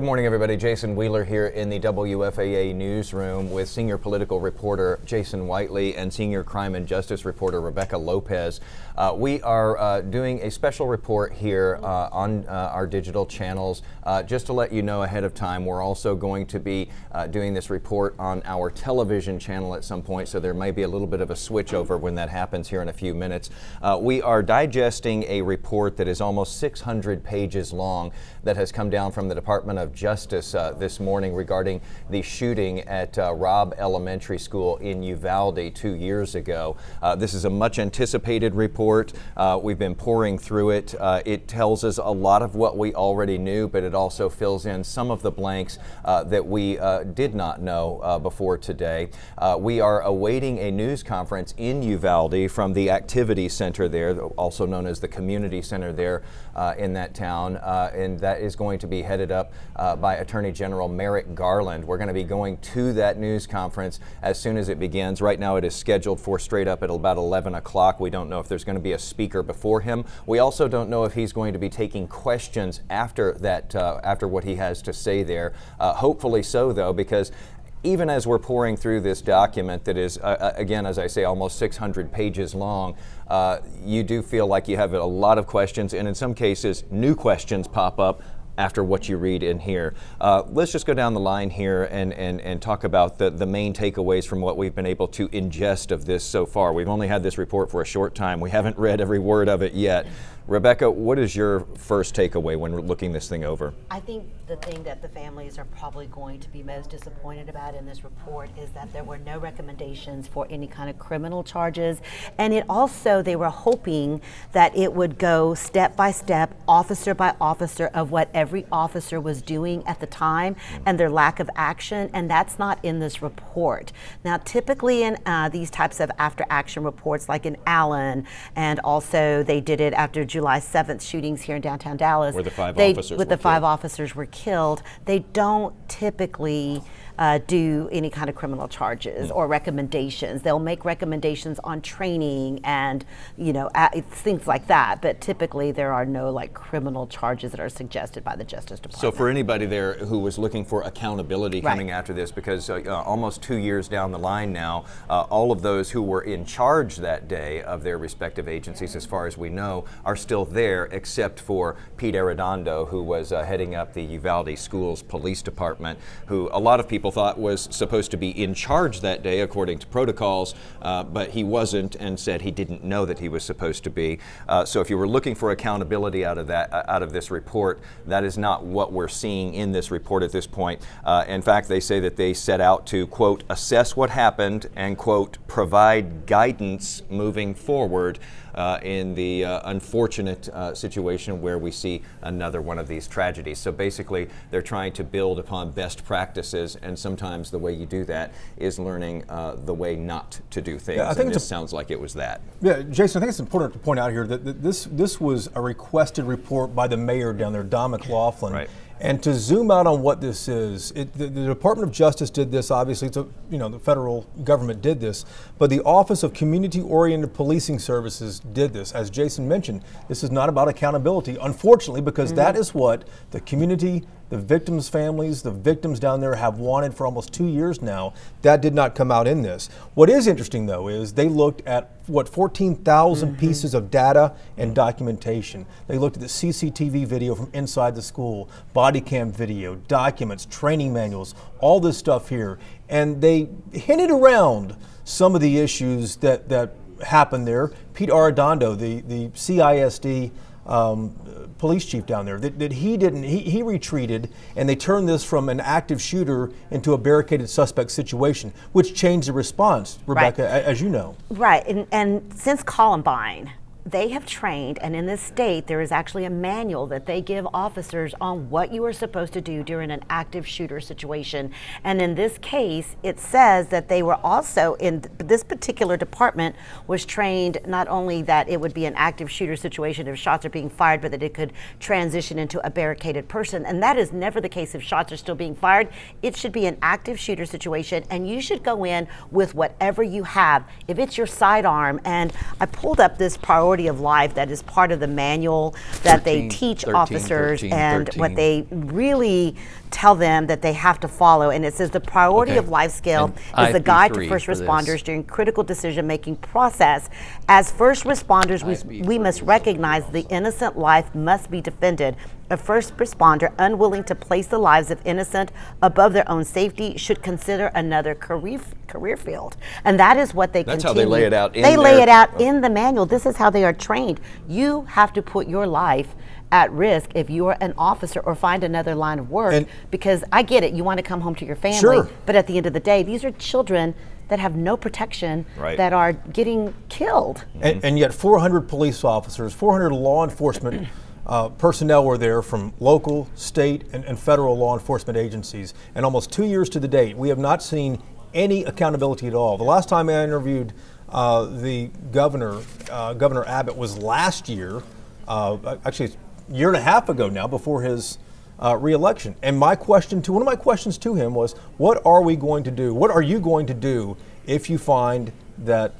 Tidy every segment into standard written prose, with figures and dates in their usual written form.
Good morning, everybody. Jason Wheeler here in the WFAA newsroom with senior political reporter Jason Whiteley and senior crime and justice reporter Rebecca Lopez. We are doing a special report here on our digital channels. Just to let you know ahead of time, we're also going to be doing this report on our television channel at some point, so there may be a little bit of a switch over when that happens here in a few minutes. We are digesting a report that is almost 600 pages long that has come down from the Department of Justice this morning regarding the shooting at Robb Elementary School in Uvalde 2 years ago. This is a much anticipated report. We've been pouring through it. It tells us a lot of what we already knew, but it also fills in some of the blanks that we did not know before today. We are awaiting a news conference in Uvalde from the Activity Center there, also known as the Community Center there in that town, and that is going to be headed up by Attorney General Merrick Garland. We're going to be going to that news conference as soon as it begins. Right now it is scheduled for straight up at about 11 o'clock. We don't know if there's going to be a speaker before him. We also don't know if he's going to be taking questions after that, after what he has to say there. Hopefully so, though, because even as we're pouring through this document that is, again, as I say, almost 600 pages long, you do feel like you have a lot of questions, and in some cases, new questions pop up after what you read in here. Let's just go down the line here and talk about the main takeaways from what we've been able to ingest of this so far. We've only had this report for a short time. We haven't read every word of it yet. Rebecca, what is your first takeaway when looking this thing over? I think the thing that the families are probably going to be most disappointed about in this report is that there were no recommendations for any kind of criminal charges. And it also, they were hoping that it would go step by step, officer by officer, of what every officer was doing at the time and their lack of action. And that's not in this report. Now, typically in these types of after action reports, like in Allen, and also they did it after July 7th shootings here in downtown Dallas, where the five officers were killed, they don't typically do any kind of criminal charges or recommendations. They'll make recommendations on training and, you know, things like that, but typically there are no like criminal charges that are suggested by the Justice Department. So for anybody there who was looking for accountability coming after this, because almost 2 years down the line now, all of those who were in charge that day of their respective agencies, as far as we know, are still there, except for Pete Arredondo, who was heading up the Uvalde Schools Police Department, who a lot of people thought was supposed to be in charge that day according to protocols, but he wasn't, and said he didn't know that he was supposed to be. So if you were looking for accountability out of this report, that is not what we're seeing in this report at this point. In fact, they say that they set out to, quote, assess what happened and, quote, provide guidance moving forward in the unfortunate situation where we see another one of these tragedies. So basically, they're trying to build upon best practices, and sometimes the way you do that is learning the way not to do things. Yeah, I think it sounds like it was that. Yeah, Jason, I think it's important to point out here that this was a requested report by the mayor down there, Don McLaughlin. Right. And to zoom out on what this is, the Department of Justice did this, obviously, the federal government did this, but the Office of Community-Oriented Policing Services did this. As Jason mentioned, this is not about accountability, unfortunately, because that is what the community, the victims' families, the victims down there have wanted for almost 2 years now. That did not come out in this. What is interesting, though, is they looked at 14,000 pieces of data and documentation. They looked at the CCTV video from inside the school, body cam video, documents, training manuals, all this stuff here. And they hinted around some of the issues that happened there. Pete Arredondo, the CISD police chief down there, that he retreated, and they turned this from an active shooter into a barricaded suspect situation, which changed the response, Rebecca, as you know. Right, and since Columbine, they have trained, and in this state, there is actually a manual that they give officers on what you are supposed to do during an active shooter situation. And in this case, it says that they were also, in this particular department, was trained not only that it would be an active shooter situation if shots are being fired, but that it could transition into a barricaded person. And that is never the case if shots are still being fired. It should be an active shooter situation, and you should go in with whatever you have. If it's your sidearm, and I pulled up this priority priority of life that is part of the manual that they teach 13, officers 13, and 13. what they really tell them that they have to follow. And it says the priority of life scale is the guide to first responders during critical decision-making process. As first responders, we must recognize the innocent life must be defended. A first responder unwilling to place the lives of innocent above their own safety should consider another career field. And that is what they That's continue. how they lay it out in They lay it out in the manual. This is how they are trained. You have to put your life at risk if you are an officer or find another line of work, because I get it, you want to come home to your family, but at the end of the day, these are children that have no protection that are getting killed. And yet 400 police officers, 400 law enforcement personnel were there from local, state, and federal law enforcement agencies. And almost 2 years to the date, we have not seen any accountability at all. The last time I interviewed the governor, Governor Abbott, was last year, actually it's a year and a half ago now, before his re-election. And one of my questions to him was, what are we going to do? What are you going to do if you find that,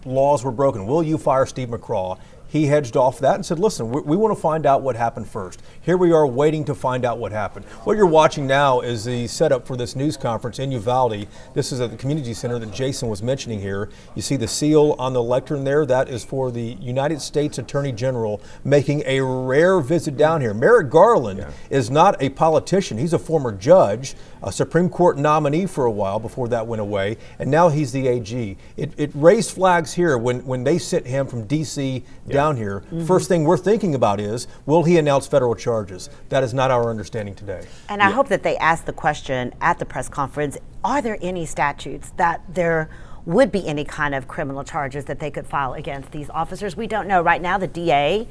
laws were broken? Will you fire Steve McCraw? He hedged off that and said, listen, we want to find out what happened first. Here we are waiting to find out what happened. What you're watching now is the setup for this news conference in Uvalde. This is at the community center that Jason was mentioning here. You see the seal on the lectern there. That is for the United States Attorney General making a rare visit down here. Merrick Garland is not a politician. He's a former judge, a Supreme Court nominee for a while before that went away, and now he's the AG. It raised flags here when they sent him from D.C. down here. First thing we're thinking about is, will he announce federal charges? That is not our understanding today. And I hope that they ask the question at the press conference, are there any statutes that there would be any kind of criminal charges that they could file against these officers? We don't know. Right now, the DA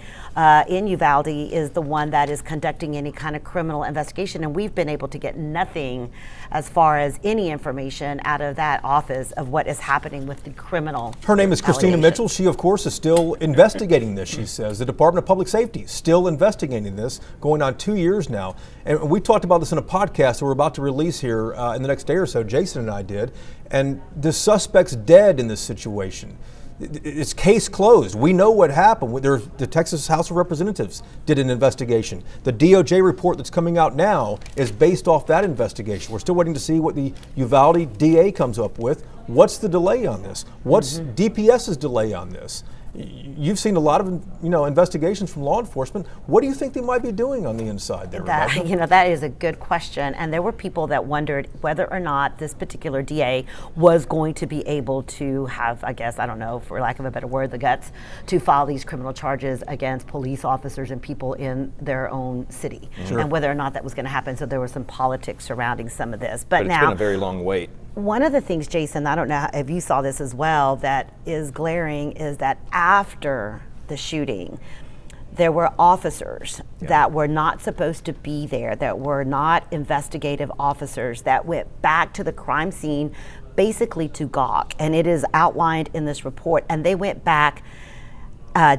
in Uvalde is the one that is conducting any kind of criminal investigation, and we've been able to get nothing as far as any information out of that office of what is happening with the criminal. Her name is Christina Mitchell. She, of course, is still investigating this, she says. The Department of Public Safety is still investigating this, going on 2 years now. And we talked about this in a podcast that we're about to release here in the next day or so, Jason and I did. And the suspect's dead in this situation. It's case closed. We know what happened. The Texas House of Representatives did an investigation. The DOJ report that's coming out now is based off that investigation. We're still waiting to see what the Uvalde DA comes up with. What's the delay on this? What's DPS's delay on this? You've seen a lot of investigations from law enforcement. What do you think they might be doing on the inside there, Rebecca? That is a good question. And there were people that wondered whether or not this particular DA was going to be able to have, I guess, I don't know, for lack of a better word, the guts to file these criminal charges against police officers and people in their own city, and whether or not that was going to happen. So there was some politics surrounding some of this. But it's now, been a very long wait. One of the things, Jason, I don't know if you saw this as well, that is glaring is that after the shooting, there were officers that were not supposed to be there, that were not investigative officers, that went back to the crime scene basically to gawk. And it is outlined in this report. And they went back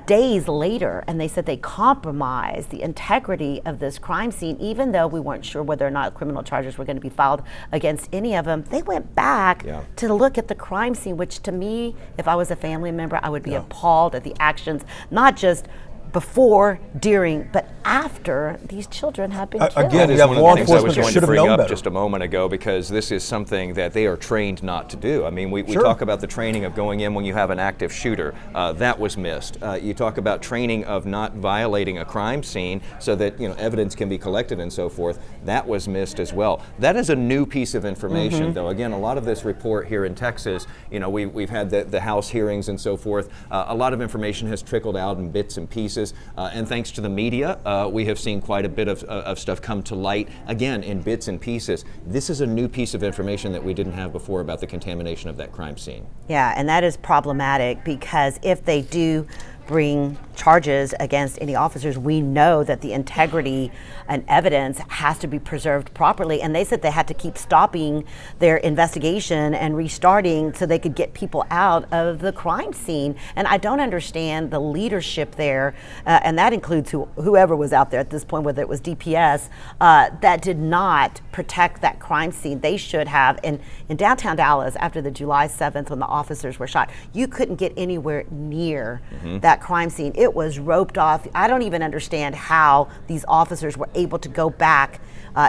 days later, and they said they compromised the integrity of this crime scene, even though we weren't sure whether or not criminal charges were going to be filed against any of them. They went back to look at the crime scene, which to me, if I was a family member, I would be appalled at the actions, not just before, during, but after these children have been killed. Again, That is one of the things I was going to bring up better. just a moment ago, because this is something that they are trained not to do. I mean, we talk about the training of going in when you have an active shooter. That was missed. You talk about training of not violating a crime scene so that evidence can be collected and so forth. That was missed as well. That is a new piece of information, though. Again, a lot of this report here in Texas, we've had the House hearings and so forth. A lot of information has trickled out in bits and pieces. And thanks to the media, we have seen quite a bit of stuff come to light, again, in bits and pieces. This is a new piece of information that we didn't have before about the contamination of that crime scene. Yeah, and that is problematic, because if they do bring charges against any officers, we know that the integrity and evidence has to be preserved properly. And they said they had to keep stopping their investigation and restarting so they could get people out of the crime scene. And I don't understand the leadership there, and that includes whoever was out there at this point, whether it was DPS, that did not protect that crime scene. They should have. In downtown Dallas, after the July 7th, when the officers were shot, you couldn't get anywhere near that that crime scene. It was roped off. I don't even understand how these officers were able to go back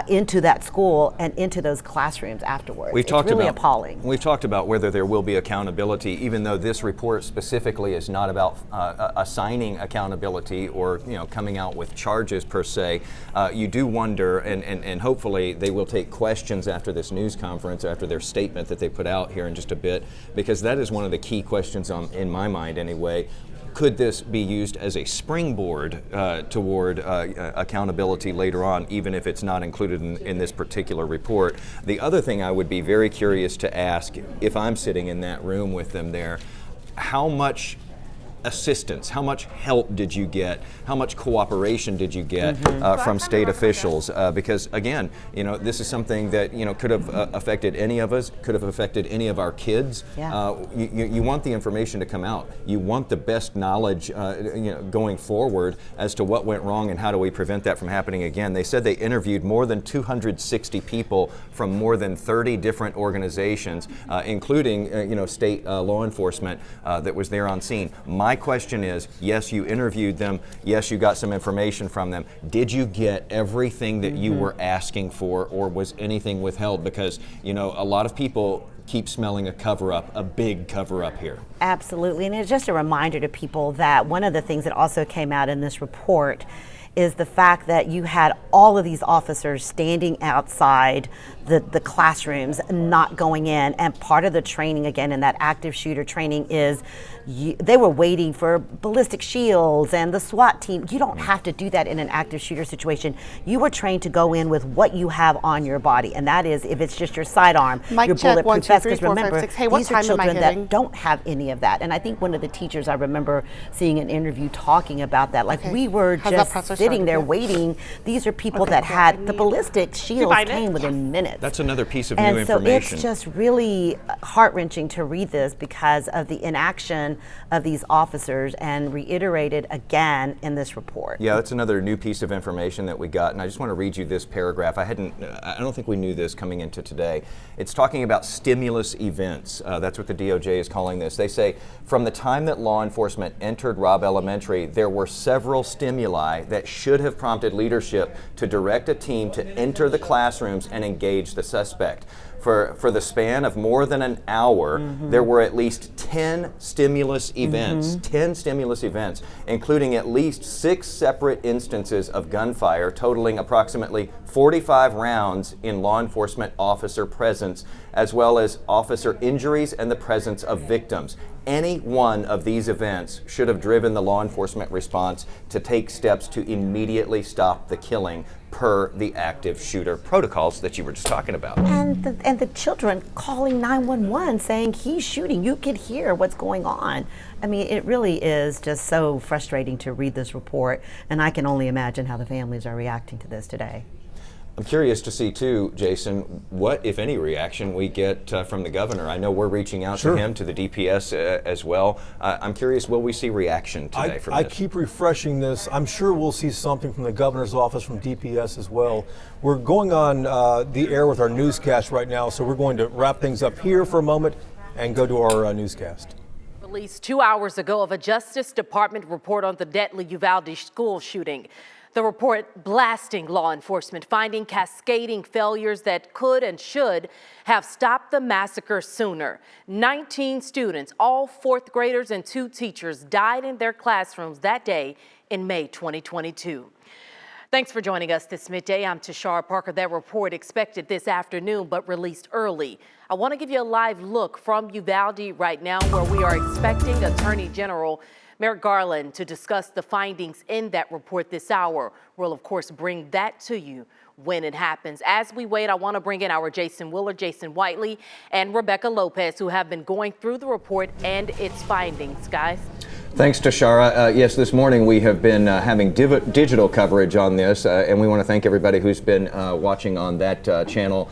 into that school and into those classrooms afterwards. It's really appalling. We've talked about whether there will be accountability, even though this report specifically is not about assigning accountability or coming out with charges per se. You do wonder, and hopefully they will take questions after this news conference, after their statement that they put out here in just a bit, because that is one of the key questions in my mind anyway. Could this be used as a springboard toward accountability later on, even if it's not included in this particular report? The other thing I would be very curious to ask, if I'm sitting in that room with them there, how much assistance, how much help did you get, how much cooperation did you get from state officials? Because again, this is something that could have affected any of us, could have affected any of our kids. Yeah. You want the information to come out. You want the best knowledge going forward as to what went wrong and how do we prevent that from happening again. They said they interviewed more than 260 people from more than 30 different organizations, including state law enforcement that was there on scene. My question is, yes, you interviewed them. Yes, you got some information from them. Did you get everything that you were asking for, or was anything withheld? Because, a lot of people keep smelling a cover-up, a big cover-up here. Absolutely, and it's just a reminder to people that one of the things that also came out in this report is the fact that you had all of these officers standing outside the classrooms, not going in. And part of the training, again, in that active shooter training is they were waiting for ballistic shields and the SWAT team. You don't have to do that in an active shooter situation. You were trained to go in with what you have on your body. And that is, if it's just your sidearm, your bulletproof vest. Because remember, these are children that don't have any of that. And I think one of the teachers, I remember seeing an interview talking about that. Like, we were just sitting there waiting. These are people that had the ballistic shields came within minutes. That's another piece of new information. And so it's just really heart-wrenching to read this because of the inaction of these officers, and reiterated again in this report. Yeah, that's another new piece of information that we got, and I just want to read you this paragraph. I don't think we knew this coming into today. It's talking about stimulus events. That's what the DOJ is calling this. They say, from the time that law enforcement entered Robb Elementary, there were several stimuli that should have prompted leadership to direct a team to enter the classrooms and engage the suspect. For the span of more than an hour, there were at least 10 stimulus events, 10 stimulus events, including at least 6 separate instances of gunfire, totaling approximately 45 rounds in law enforcement officer presence, as well as officer injuries and the presence of victims. Any one of these events should have driven the law enforcement response to take steps to immediately stop the killing, per the active shooter protocols that you were just talking about. And the children calling 911 saying he's shooting. You could hear what's going on. I mean, it really is just so frustrating to read this report, and I can only imagine how the families are reacting to this today. I'm curious to see, too, Jason, what, if any, reaction we get from the governor. I know we're reaching out to him, to the DPS as well. I'm curious, will we see reaction today from this? I keep refreshing this. I'm sure we'll see something from the governor's office, from DPS as well. We're going on the air with our newscast right now, so we're going to wrap things up here for a moment and go to our newscast. Released 2 hours ago of a Justice Department report on the deadly Uvalde school shooting. The report blasting law enforcement, finding cascading failures that could and should have stopped the massacre sooner. 19 students, all 4th graders and 2 teachers, died in their classrooms that day in May 2022. Thanks for joining us this midday. I'm Tashara Parker. That report expected this afternoon, but released early. I want to give you a live look from Uvalde right now, where we are expecting Attorney General Merrick Garland to discuss the findings in that report this hour. We'll, of course, bring that to you when it happens. As we wait, I want to bring in our Jason Willard, Jason Whiteley, and Rebecca Lopez, who have been going through the report and its findings. Guys? Thanks, Tashara. Yes, this morning we have been having digital coverage on this, and we want to thank everybody who's been watching on that channel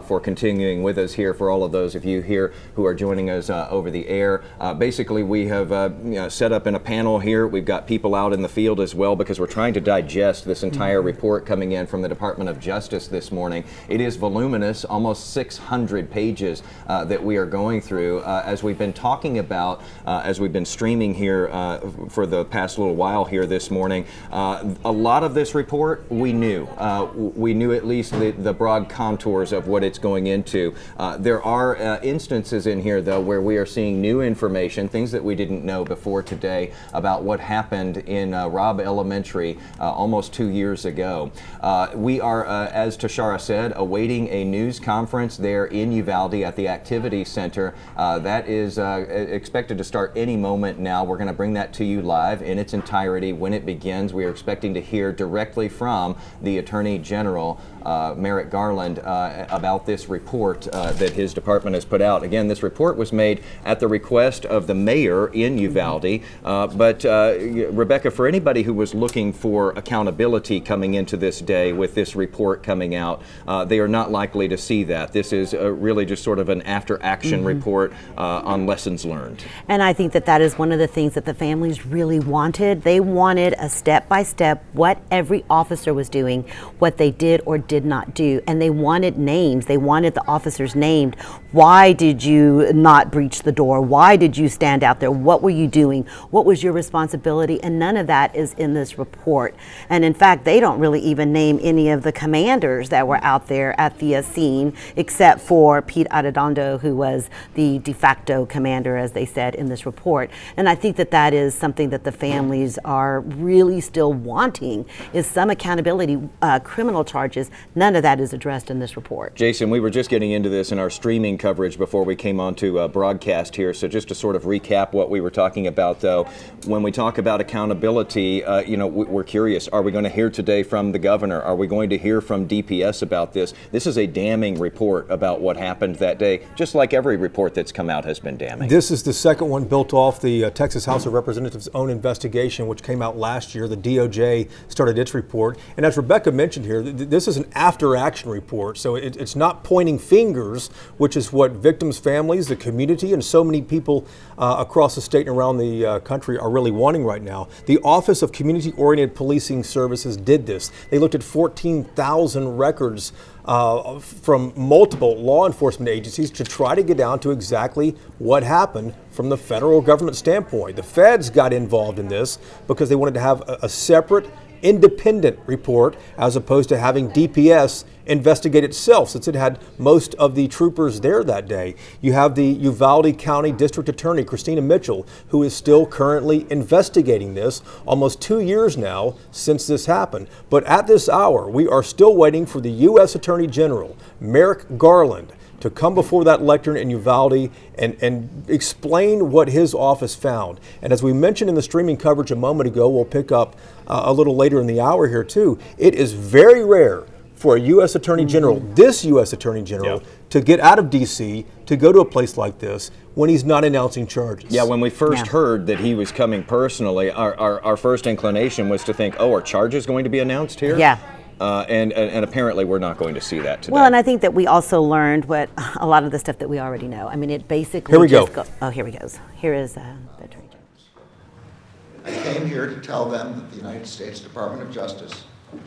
for continuing with us here, for all of those of you here who are joining us over the air. Basically, we have set up in a panel here. We've got people out in the field as well, because we're trying to digest this entire report coming in from the Department of Justice this morning. It is voluminous, almost 600 pages that we are going through. As we've been talking about, as we've been streaming here for the past little while here this morning. A lot of this report we knew. We knew at least the broad contours of what it's going into. There are instances in here, though, where we are seeing new information, things that we didn't know before today about what happened in Robb Elementary almost 2 years ago. We are, as Tashara said, awaiting a news conference there in Uvalde at the Activity Center. That is expected to start any moment now. We're going to bring that to you live in its entirety when it begins. We are expecting to hear directly from the Attorney General, Merrick Garland, about this report that his department has put out. Again, this report was made at the request of the mayor in Uvalde. But Rebecca, for anybody who was looking for accountability coming into this day with this report coming out, they are not likely to see that. This is really just sort of an after-action report on lessons learned. And I think that that is one of the things that the families really wanted. They wanted a step-by-step what every officer was doing, what they did or did not do, and they wanted names. They wanted the officers named. Why did you not breach the door? Why did you stand out there? What were you doing? What was your responsibility? And none of that is in this report. And in fact, they don't really even name any of the commanders that were out there at the scene, except for Pete Arredondo, who was the de facto commander, as they said in this report. And I think that that is something that the families are really still wanting, is some accountability, criminal charges. None of that is addressed in this report. Jason, we were just getting into this in our streaming coverage before we came on to broadcast here. So just to sort of recap what we were talking about, though, when we talk about accountability, we're curious. Are we going to hear today from the governor? Are we going to hear from DPS about this? This is a damning report about what happened that day, just like every report that's come out has been damning. This is the second one built off the Texas House of Representatives' own investigation, which came out last year. The DOJ started its report. And as Rebecca mentioned here, this is an after-action report. So it's not pointing fingers, which is what victims' families, the community, and so many people across the state and around the country are really wanting right now. The Office of Community-Oriented Policing Services did this. They looked at 14,000 records from multiple law enforcement agencies to try to get down to exactly what happened from the federal government standpoint. The feds got involved in this because they wanted to have a separate, independent report as opposed to having DPS investigate itself, since it had most of the troopers there that day. You have the Uvalde County District Attorney, Christina Mitchell, who is still currently investigating this, almost 2 years now since this happened. But at this hour, we are still waiting for the U.S. Attorney General, Merrick Garland, to come before that lectern in Uvalde and explain what his office found. And as we mentioned in the streaming coverage a moment ago, we'll pick up a little later in the hour here too, it is very rare for a U.S. Attorney General, this U.S. Attorney General, to get out of D.C., to go to a place like this when he's not announcing charges. Yeah, when we first heard that he was coming personally, our first inclination was to think, oh, are charges going to be announced here? Yeah. And apparently we're not going to see that today. Well, and I think that we also learned what a lot of the stuff that we already know. I mean, it basically Here we go. Here he goes. Here is the Attorney General. I came here to tell them that the United States Department of Justice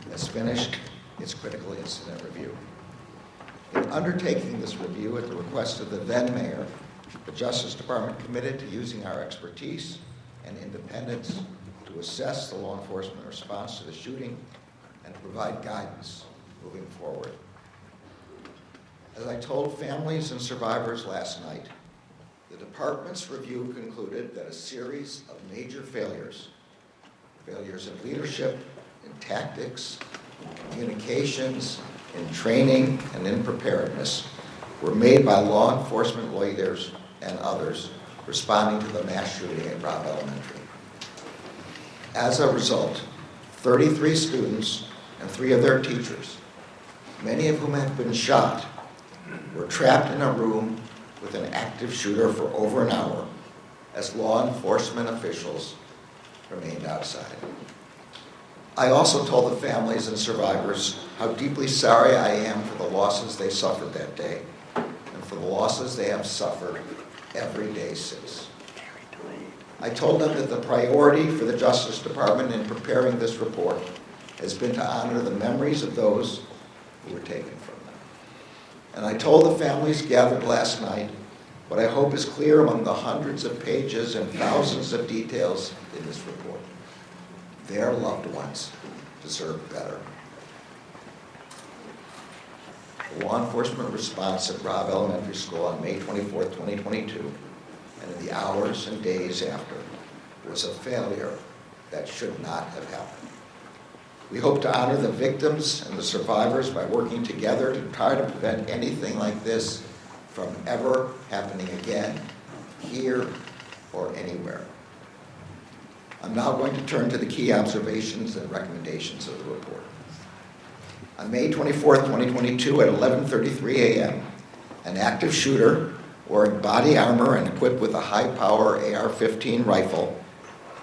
has finished its critical incident review. In undertaking this review at the request of the then mayor, the Justice Department committed to using our expertise and independence to assess the law enforcement response to the shooting and to provide guidance moving forward. As I told families and survivors last night, the department's review concluded that a series of major failures in leadership, in tactics, in communications, in training, and in preparedness were made by law enforcement leaders and others responding to the mass shooting at Robb Elementary. As a result, 33 students and 3 of their teachers, many of whom had been shot, were trapped in a room with an active shooter for over an hour as law enforcement officials remained outside. I also told the families and survivors how deeply sorry I am for the losses they suffered that day and for the losses they have suffered every day since. I told them that the priority for the Justice Department in preparing this report has been to honor the memories of those who were taken from them. And I told the families gathered last night What I hope is clear among the hundreds of pages and thousands of details in this report. Their loved ones deserve better. The law enforcement response at Robb Elementary School on May 24, 2022, and in the hours and days after, was a failure that should not have happened. We hope to honor the victims and the survivors by working together to try to prevent anything like this from ever happening again, here or anywhere. I'm now going to turn to the key observations and recommendations of the report. On May 24, 2022 at 11:33 a.m., an active shooter wearing body armor and equipped with a high-power AR-15 rifle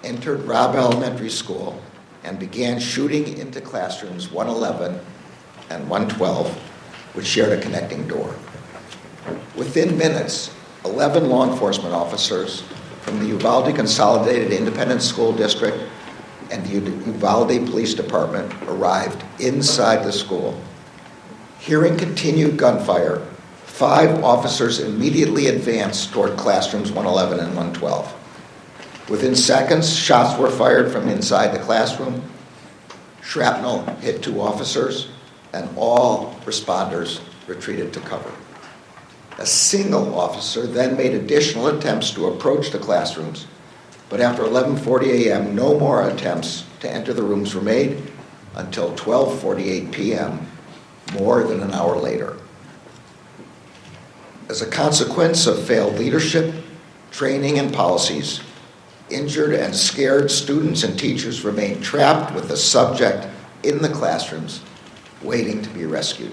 entered Robb Elementary School and began shooting into classrooms 111 and 112, which shared a connecting door. Within minutes, 11 law enforcement officers from the Uvalde Consolidated Independent School District and the Uvalde Police Department arrived inside the school. Hearing continued gunfire, 5 officers immediately advanced toward classrooms 111 and 112. Within seconds, shots were fired from inside the classroom. Shrapnel hit 2 officers, and all responders retreated to cover. A single officer then made additional attempts to approach the classrooms, but after 11:40 a.m., no more attempts to enter the rooms were made until 12:48 p.m., more than an hour later. As a consequence of failed leadership, training, and policies, injured and scared students and teachers remained trapped with the subject in the classrooms, waiting to be rescued.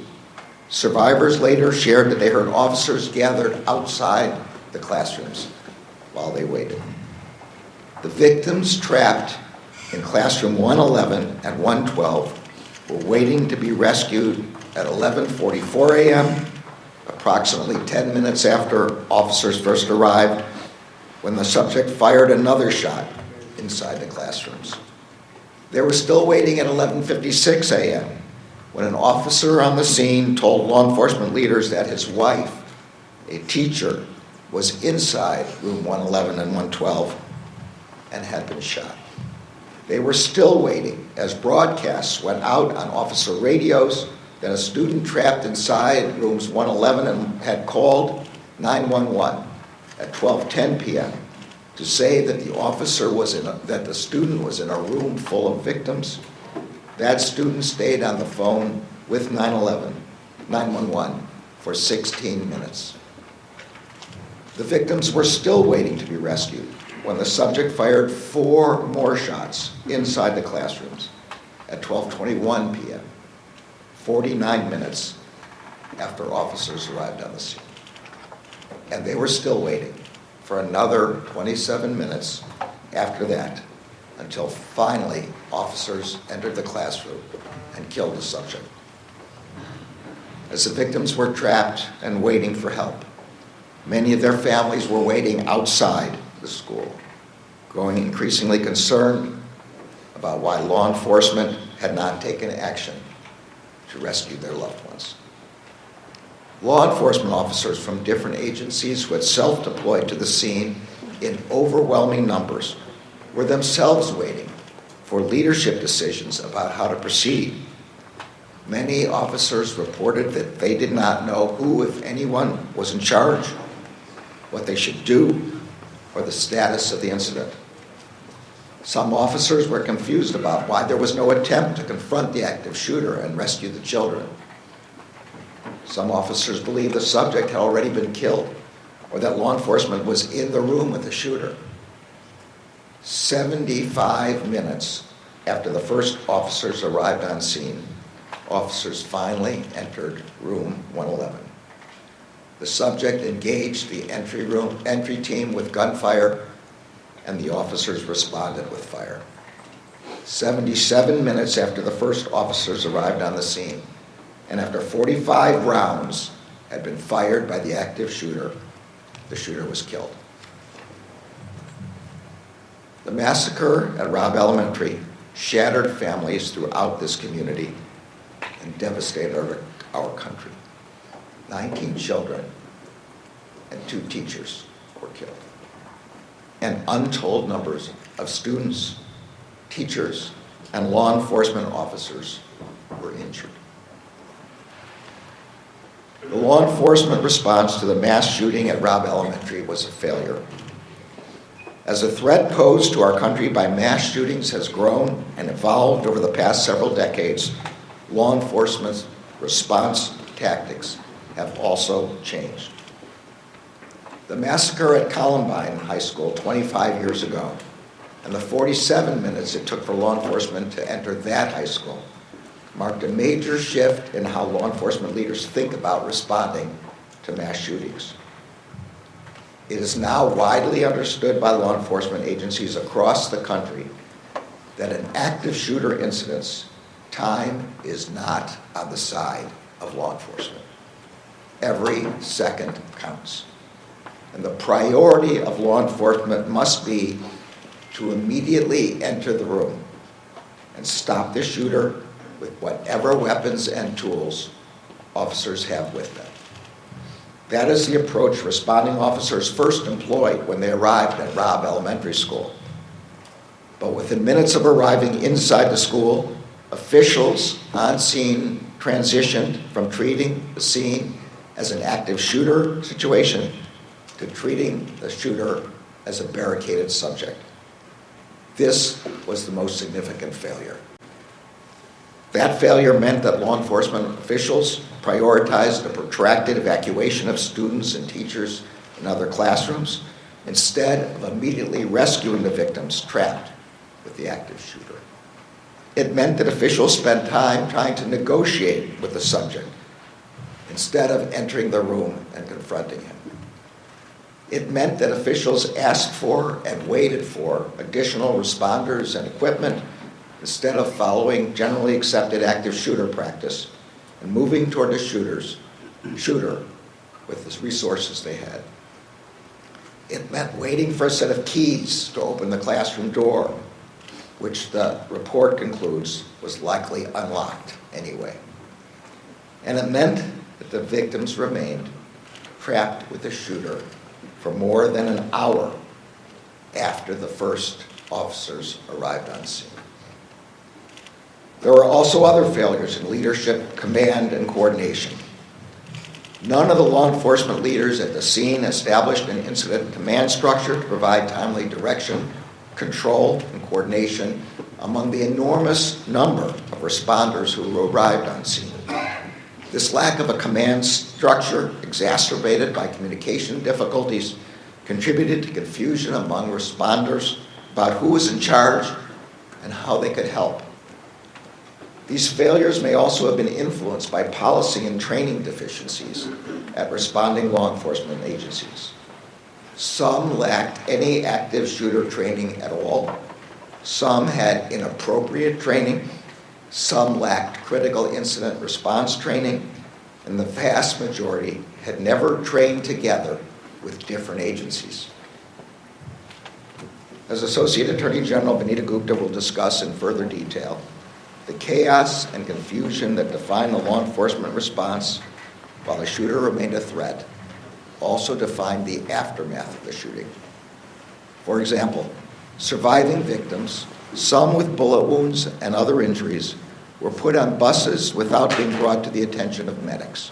Survivors later shared that they heard officers gathered outside the classrooms while they waited. The victims trapped in classroom 111 and 112 were waiting to be rescued at 11:44 a.m., approximately 10 minutes after officers first arrived, when the subject fired another shot inside the classrooms. They were still waiting at 11:56 a.m. when an officer on the scene told law enforcement leaders that his wife, a teacher, was inside room 111 and 112 and had been shot. They were still waiting as broadcasts went out on officer radios that a student trapped inside rooms 111 and had called 911 at 12:10 p.m. to say that that the student was in a room full of victims. That student stayed on the phone with 911 for 16 minutes. The victims were still waiting to be rescued when the subject fired 4 more shots inside the classrooms at 12:21 p.m., 49 minutes after officers arrived on the scene. And they were still waiting for another 27 minutes after that, until finally officers entered the classroom and killed the subject. As the victims were trapped and waiting for help, many of their families were waiting outside the school, growing increasingly concerned about why law enforcement had not taken action to rescue their loved ones. Law enforcement officers from different agencies who had self-deployed to the scene in overwhelming numbers were themselves waiting for leadership decisions about how to proceed. Many officers reported that they did not know who, if anyone, was in charge, what they should do, or the status of the incident. Some officers were confused about why there was no attempt to confront the active shooter and rescue the children. Some officers believed the subject had already been killed, or that law enforcement was in the room with the shooter. 75 minutes after the first officers arrived on scene, officers finally entered room 111. The subject engaged the entry team with gunfire, and the officers responded with fire. 77 minutes after the first officers arrived on the scene, and after 45 rounds had been fired by the active shooter, the shooter was killed. The massacre at Robb Elementary shattered families throughout this community and devastated our country. 19 children and 2 teachers were killed. And untold numbers of students, teachers, and law enforcement officers were injured. The law enforcement response to the mass shooting at Robb Elementary was a failure. As the threat posed to our country by mass shootings has grown and evolved over the past several decades, law enforcement's response tactics have also changed. The massacre at Columbine High School 25 years ago, and the 47 minutes it took for law enforcement to enter that high school, marked a major shift in how law enforcement leaders think about responding to mass shootings. It is now widely understood by law enforcement agencies across the country that in active shooter incidents, time is not on the side of law enforcement. Every second counts. And the priority of law enforcement must be to immediately enter the room and stop the shooter with whatever weapons and tools officers have with them. That is the approach responding officers first employed when they arrived at Robb Elementary School. But within minutes of arriving inside the school, officials on scene transitioned from treating the scene as an active shooter situation to treating the shooter as a barricaded subject. This was the most significant failure. That failure meant that law enforcement officials prioritized the protracted evacuation of students and teachers in other classrooms instead of immediately rescuing the victims trapped with the active shooter. It meant that officials spent time trying to negotiate with the subject instead of entering the room and confronting him. It meant that officials asked for and waited for additional responders and equipment instead of following generally accepted active shooter practice and moving toward the shooter with the resources they had. It meant waiting for a set of keys to open the classroom door, which the report concludes was likely unlocked anyway. And it meant that the victims remained trapped with the shooter for more than an hour after the first officers arrived on scene. There were also other failures in leadership, command, and coordination. None of the law enforcement leaders at the scene established an incident command structure to provide timely direction, control, and coordination among the enormous number of responders who arrived on scene. This lack of a command structure, exacerbated by communication difficulties, contributed to confusion among responders about who was in charge and how they could help. These failures may also have been influenced by policy and training deficiencies at responding law enforcement agencies. Some lacked any active shooter training at all. Some had inappropriate training. Some lacked critical incident response training. And the vast majority had never trained together with different agencies. As Associate Attorney General Vanita Gupta will discuss in further detail, the chaos and confusion that defined the law enforcement response while the shooter remained a threat also defined the aftermath of the shooting. For example, surviving victims, some with bullet wounds and other injuries, were put on buses without being brought to the attention of medics.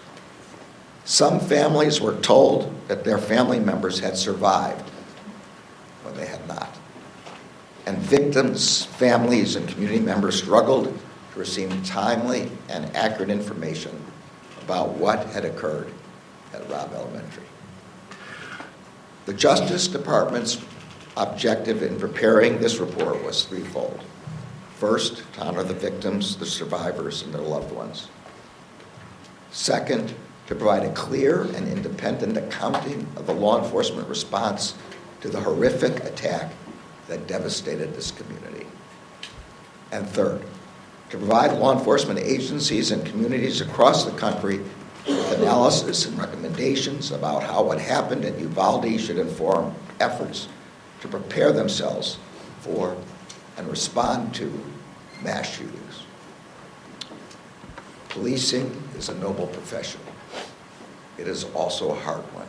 Some families were told that their family members had survived when they had not. And victims, families, and community members struggled to receive timely and accurate information about what had occurred at Robb Elementary. The Justice Department's objective in preparing this report was threefold. First, to honor the victims, the survivors, and their loved ones. Second, to provide a clear and independent accounting of the law enforcement response to the horrific attack that devastated this community. And third, to provide law enforcement agencies and communities across the country with analysis and recommendations about how what happened at Uvalde should inform efforts to prepare themselves for and respond to mass shootings. Policing is a noble profession. It is also a hard one.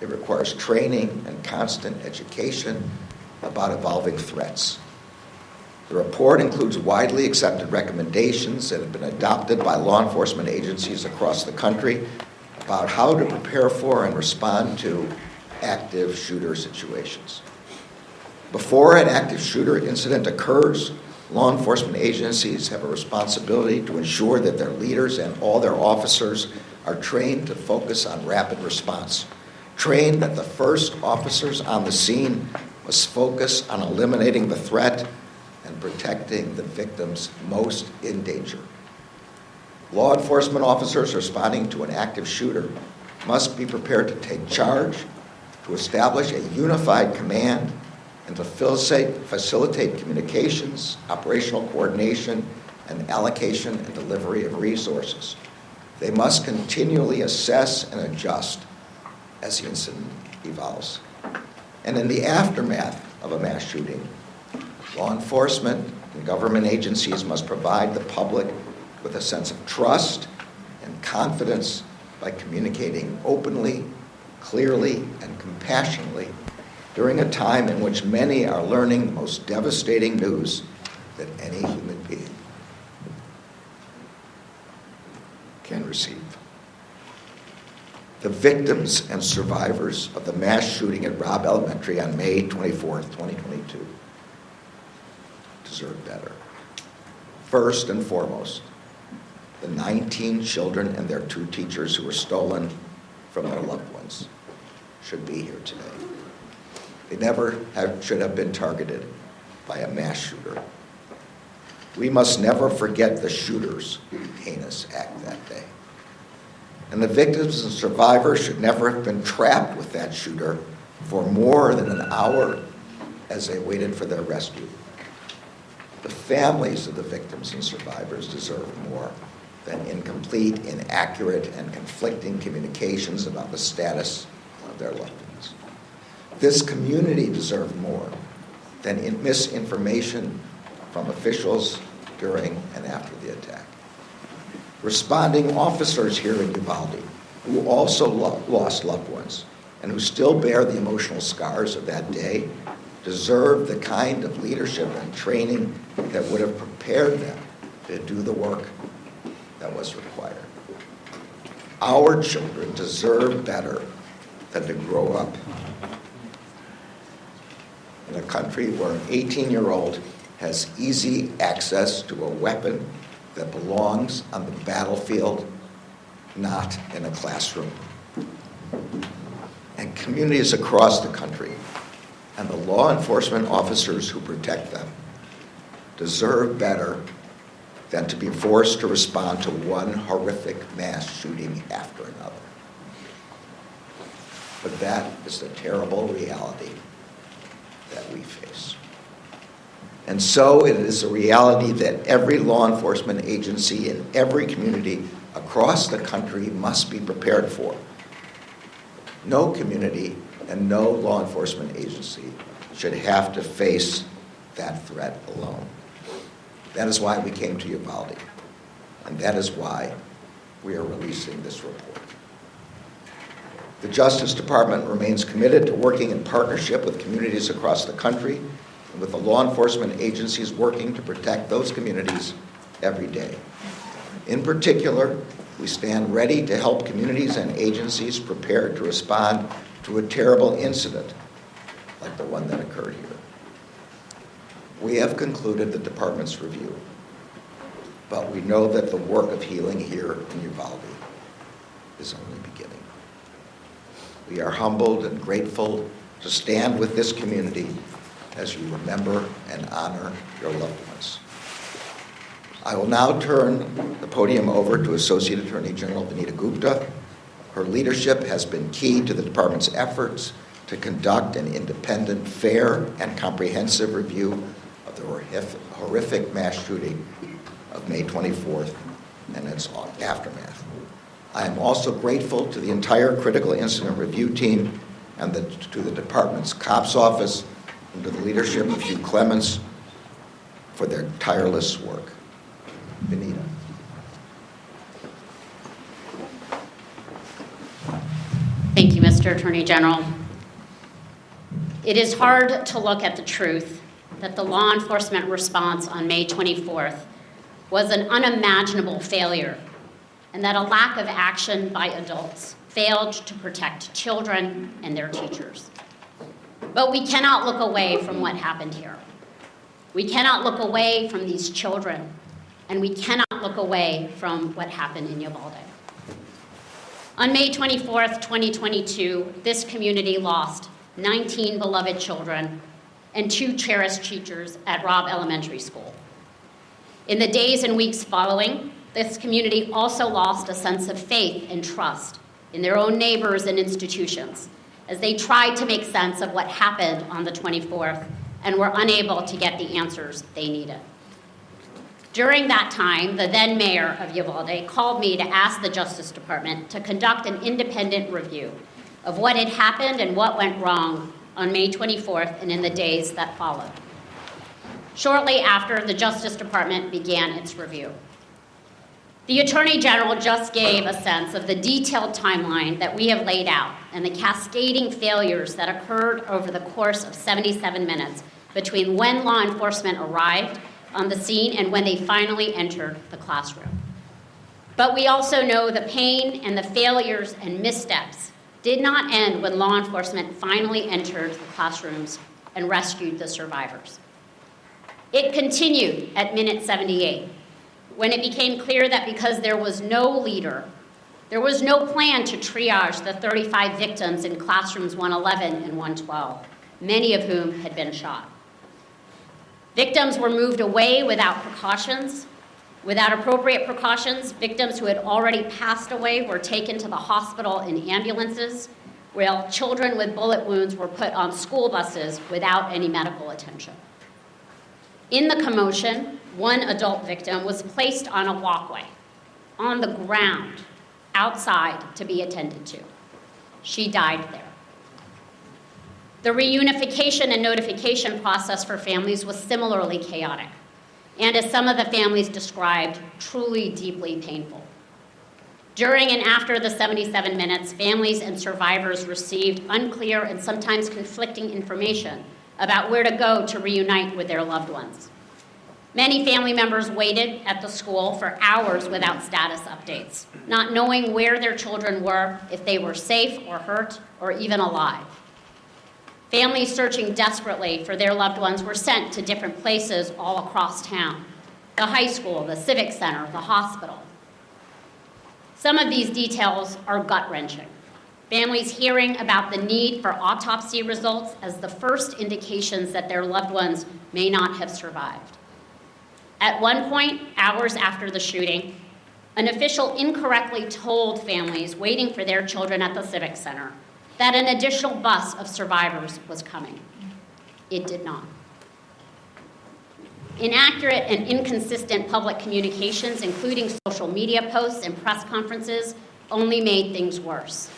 It requires training and constant education about evolving threats. The report includes widely accepted recommendations that have been adopted by law enforcement agencies across the country about how to prepare for and respond to active shooter situations. Before an active shooter incident occurs, law enforcement agencies have a responsibility to ensure that their leaders and all their officers are trained to focus on rapid response, trained that the first officers on the scene must focus on eliminating the threat and protecting the victims most in danger. Law enforcement officers responding to an active shooter must be prepared to take charge, to establish a unified command, and to facilitate communications, operational coordination, and allocation and delivery of resources. They must continually assess and adjust as the incident evolves. And in the aftermath of a mass shooting, law enforcement and government agencies must provide the public with a sense of trust and confidence by communicating openly, clearly, and compassionately during a time in which many are learning the most devastating news that any human being can receive. The victims and survivors of the mass shooting at Robb Elementary on May 24th, 2022 deserve better. First and foremost, the 19 children and their 2 teachers who were stolen from their loved ones should be here today. They should have been targeted by a mass shooter. We must never forget the shooter's heinous act that day. And the victims and survivors should never have been trapped with that shooter for more than an hour as they waited for their rescue. The families of the victims and survivors deserve more than incomplete, inaccurate, and conflicting communications about the status of their loved ones. This community deserves more than misinformation from officials during and after the attack. Responding officers here in Uvalde, who also lost loved ones and who still bear the emotional scars of that day, deserve the kind of leadership and training that would have prepared them to do the work that was required. Our children deserve better than to grow up in a country where an 18-year-old has easy access to a weapon that belongs on the battlefield, not in a classroom. And communities across the country and the law enforcement officers who protect them deserve better than to be forced to respond to one horrific mass shooting after another. But that is the terrible reality that we face. And so it is a reality that every law enforcement agency in every community across the country must be prepared for. No community and no law enforcement agency should have to face that threat alone. That is why we came to Uvalde, and that is why we are releasing this report. The Justice Department remains committed to working in partnership with communities across the country and with the law enforcement agencies working to protect those communities every day. In particular, we stand ready to help communities and agencies prepare to respond to a terrible incident like the one that occurred here. We have concluded the department's review, but we know that the work of healing here in Uvalde is only beginning. We are humbled and grateful to stand with this community as you remember and honor your loved ones. I will now turn the podium over to Associate Attorney General Vanita Gupta. Her leadership has been key to the department's efforts to conduct an independent, fair, and comprehensive review of the horrific mass shooting of May 24th and its aftermath. I am also grateful to the entire Critical Incident Review team and to the department's COPS office and to the leadership of Hugh Clements for their tireless work. Vanita. Thank you, Mr. Mr. Attorney General. It is hard to look at the truth that the law enforcement response on May 24th was an unimaginable failure, and that a lack of action by adults failed to protect children and their teachers. But we cannot look away from what happened here. We cannot look away from these children, and we cannot look away from what happened in Uvalde. On May 24th, 2022, this community lost 19 beloved children and 2 cherished teachers at Robb Elementary School. In the days and weeks following, this community also lost a sense of faith and trust in their own neighbors and institutions as they tried to make sense of what happened on the 24th and were unable to get the answers they needed. During that time, the then mayor of Uvalde called me to ask the Justice Department to conduct an independent review of what had happened and what went wrong on May 24th and in the days that followed. Shortly after, the Justice Department began its review. The Attorney General just gave a sense of the detailed timeline that we have laid out and the cascading failures that occurred over the course of 77 minutes between when law enforcement arrived on the scene and when they finally entered the classroom. But we also know the pain and the failures and missteps did not end when law enforcement finally entered the classrooms and rescued the survivors. It continued at minute 78, when it became clear that because there was no leader, there was no plan to triage the 35 victims in classrooms 111 and 112, many of whom had been shot. Victims were moved away without precautions. Without appropriate precautions, victims who had already passed away were taken to the hospital in ambulances, while children with bullet wounds were put on school buses without any medical attention. In the commotion, one adult victim was placed on a walkway, on the ground, outside to be attended to. She died there. The reunification and notification process for families was similarly chaotic, and as some of the families described, truly deeply painful. During and after the 77 minutes, families and survivors received unclear and sometimes conflicting information about where to go to reunite with their loved ones. Many family members waited at the school for hours without status updates, not knowing where their children were, if they were safe or hurt or even alive. Families searching desperately for their loved ones were sent to different places all across town: the high school, the civic center, the hospital. Some of these details are gut-wrenching. Families hearing about the need for autopsy results as the first indications that their loved ones may not have survived. At one point, hours after the shooting, an official incorrectly told families waiting for their children at the civic center that an additional bus of survivors was coming. It did not. Inaccurate and inconsistent public communications, including social media posts and press conferences, only made things worse.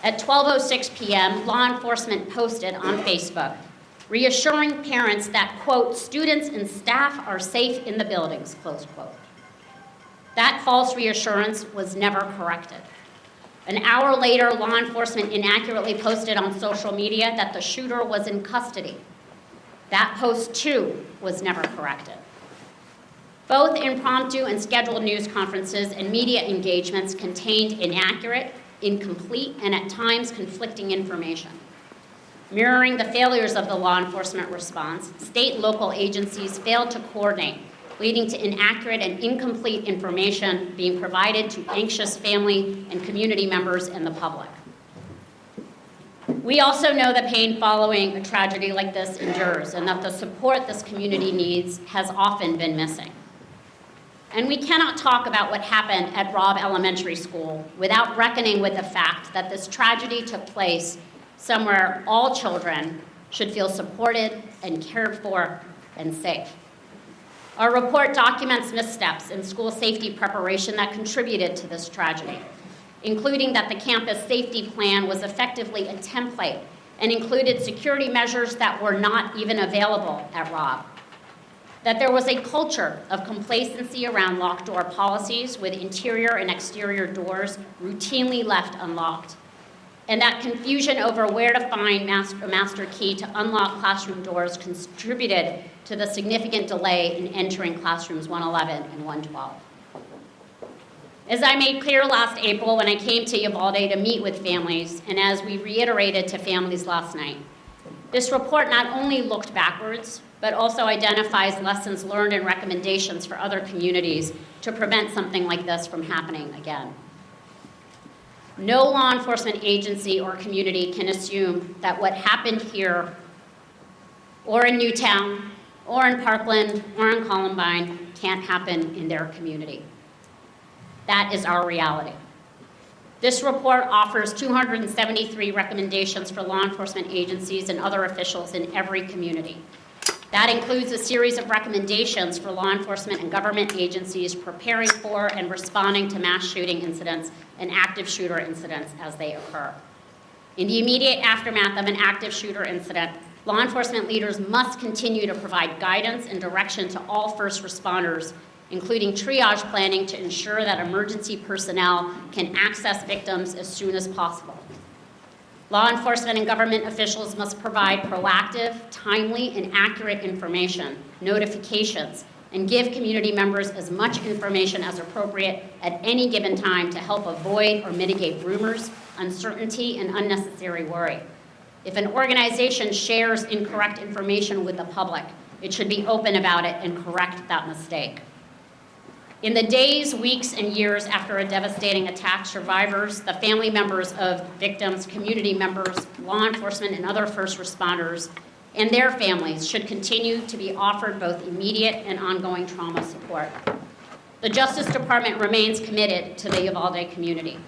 At 12:06 p.m., law enforcement posted on Facebook, reassuring parents that, quote, students and staff are safe in the buildings, close quote. That false reassurance was never corrected. An hour later, law enforcement inaccurately posted on social media that the shooter was in custody. That post, too, was never corrected. Both impromptu and scheduled news conferences and media engagements contained inaccurate, incomplete, and at times conflicting information. Mirroring the failures of the law enforcement response, state and local agencies failed to coordinate, leading to inaccurate and incomplete information being provided to anxious family and community members and the public. We also know the pain following a tragedy like this endures, and that the support this community needs has often been missing. And we cannot talk about what happened at Robb Elementary School without reckoning with the fact that this tragedy took place somewhere all children should feel supported and cared for and safe. Our report documents missteps in school safety preparation that contributed to this tragedy, including that the campus safety plan was effectively a template and included security measures that were not even available at Robb. That there was a culture of complacency around locked door policies with interior and exterior doors routinely left unlocked. and that confusion over where to find a master key to unlock classroom doors contributed to the significant delay in entering classrooms 111 and 112. As I made clear last April when I came to Uvalde to meet with families, and as we reiterated to families last night, this report not only looked backwards, but also identifies lessons learned and recommendations for other communities to prevent something like this from happening again. No law enforcement agency or community can assume that what happened here, or in Newtown, or in Parkland, or in Columbine can't happen in their community. That is our reality. This report offers 273 recommendations for law enforcement agencies and other officials in every community. That includes a series of recommendations for law enforcement and government agencies preparing for and responding to mass shooting incidents and active shooter incidents as they occur. In the immediate aftermath of an active shooter incident, law enforcement leaders must continue to provide guidance and direction to all first responders, including triage planning to ensure that emergency personnel can access victims as soon as possible. Law enforcement and government officials must provide proactive, timely, and accurate information, notifications, and give community members as much information as appropriate at any given time to help avoid or mitigate rumors, uncertainty, and unnecessary worry. If an organization shares incorrect information with the public, it should be open about it and correct that mistake. In the days, weeks, and years after a devastating attack, survivors, the family members of victims, community members, law enforcement, and other first responders, and their families should continue to be offered both immediate and ongoing trauma support. The Justice Department remains committed to the Uvalde community.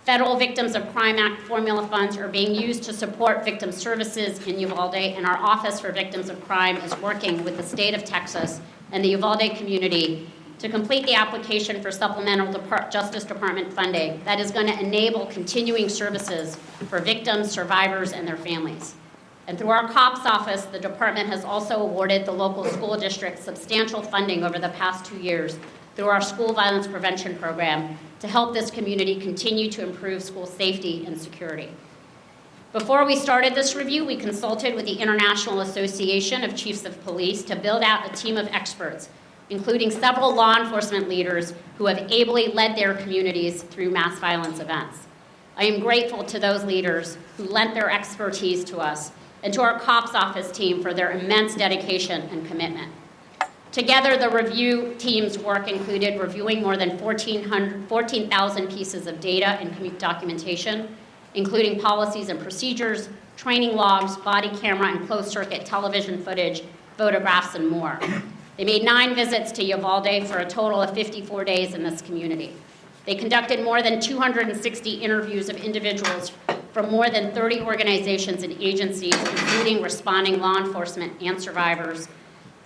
Federal Victims of Crime Act formula funds are being used to support victim services in Uvalde, and our Office for Victims of Crime is working with the state of Texas and the Uvalde community to complete the application for supplemental Justice Department funding that is going to enable continuing services for victims, survivors, and their families. And through our COPS office, the department has also awarded the local school district substantial funding over the past 2 years through our school violence prevention program to help this community continue to improve school safety and security. Before we started this review, we consulted with the International Association of Chiefs of Police to build out a team of experts, including several law enforcement leaders who have ably led their communities through mass violence events. I am grateful to those leaders who lent their expertise to us and to our COPS office team for their immense dedication and commitment. Together, the review team's work included reviewing more than 14,000 pieces of data and documentation, including policies and procedures, training logs, body camera and closed-circuit television footage, photographs, and more. They made 9 visits to Uvalde for a total of 54 days in this community. They conducted more than 260 interviews of individuals from more than 30 organizations and agencies, including responding law enforcement and survivors,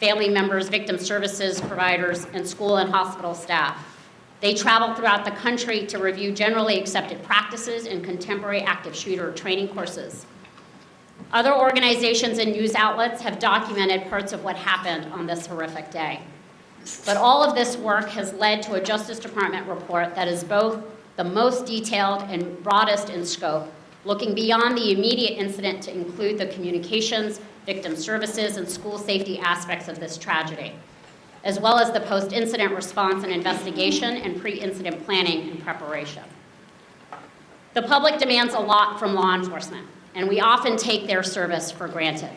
family members, victim services providers, and school and hospital staff. They traveled throughout the country to review generally accepted practices and contemporary active shooter training courses. Other organizations and news outlets have documented parts of what happened on this horrific day. But all of this work has led to a Justice Department report that is both the most detailed and broadest in scope, looking beyond the immediate incident to include the communications, victim services, and school safety aspects of this tragedy, as well as the post-incident response and investigation and pre-incident planning and preparation. The public demands a lot from law enforcement, and we often take their service for granted.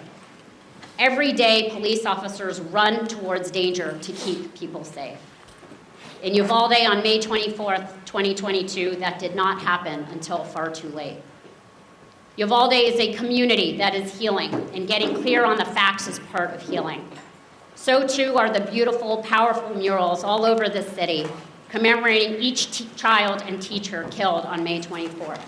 Every day, police officers run towards danger to keep people safe. In Uvalde on May 24th, 2022, that did not happen until far too late. Uvalde is a community that is healing, and getting clear on the facts is part of healing. So too are the beautiful, powerful murals all over the city, commemorating each child and teacher killed on May 24th.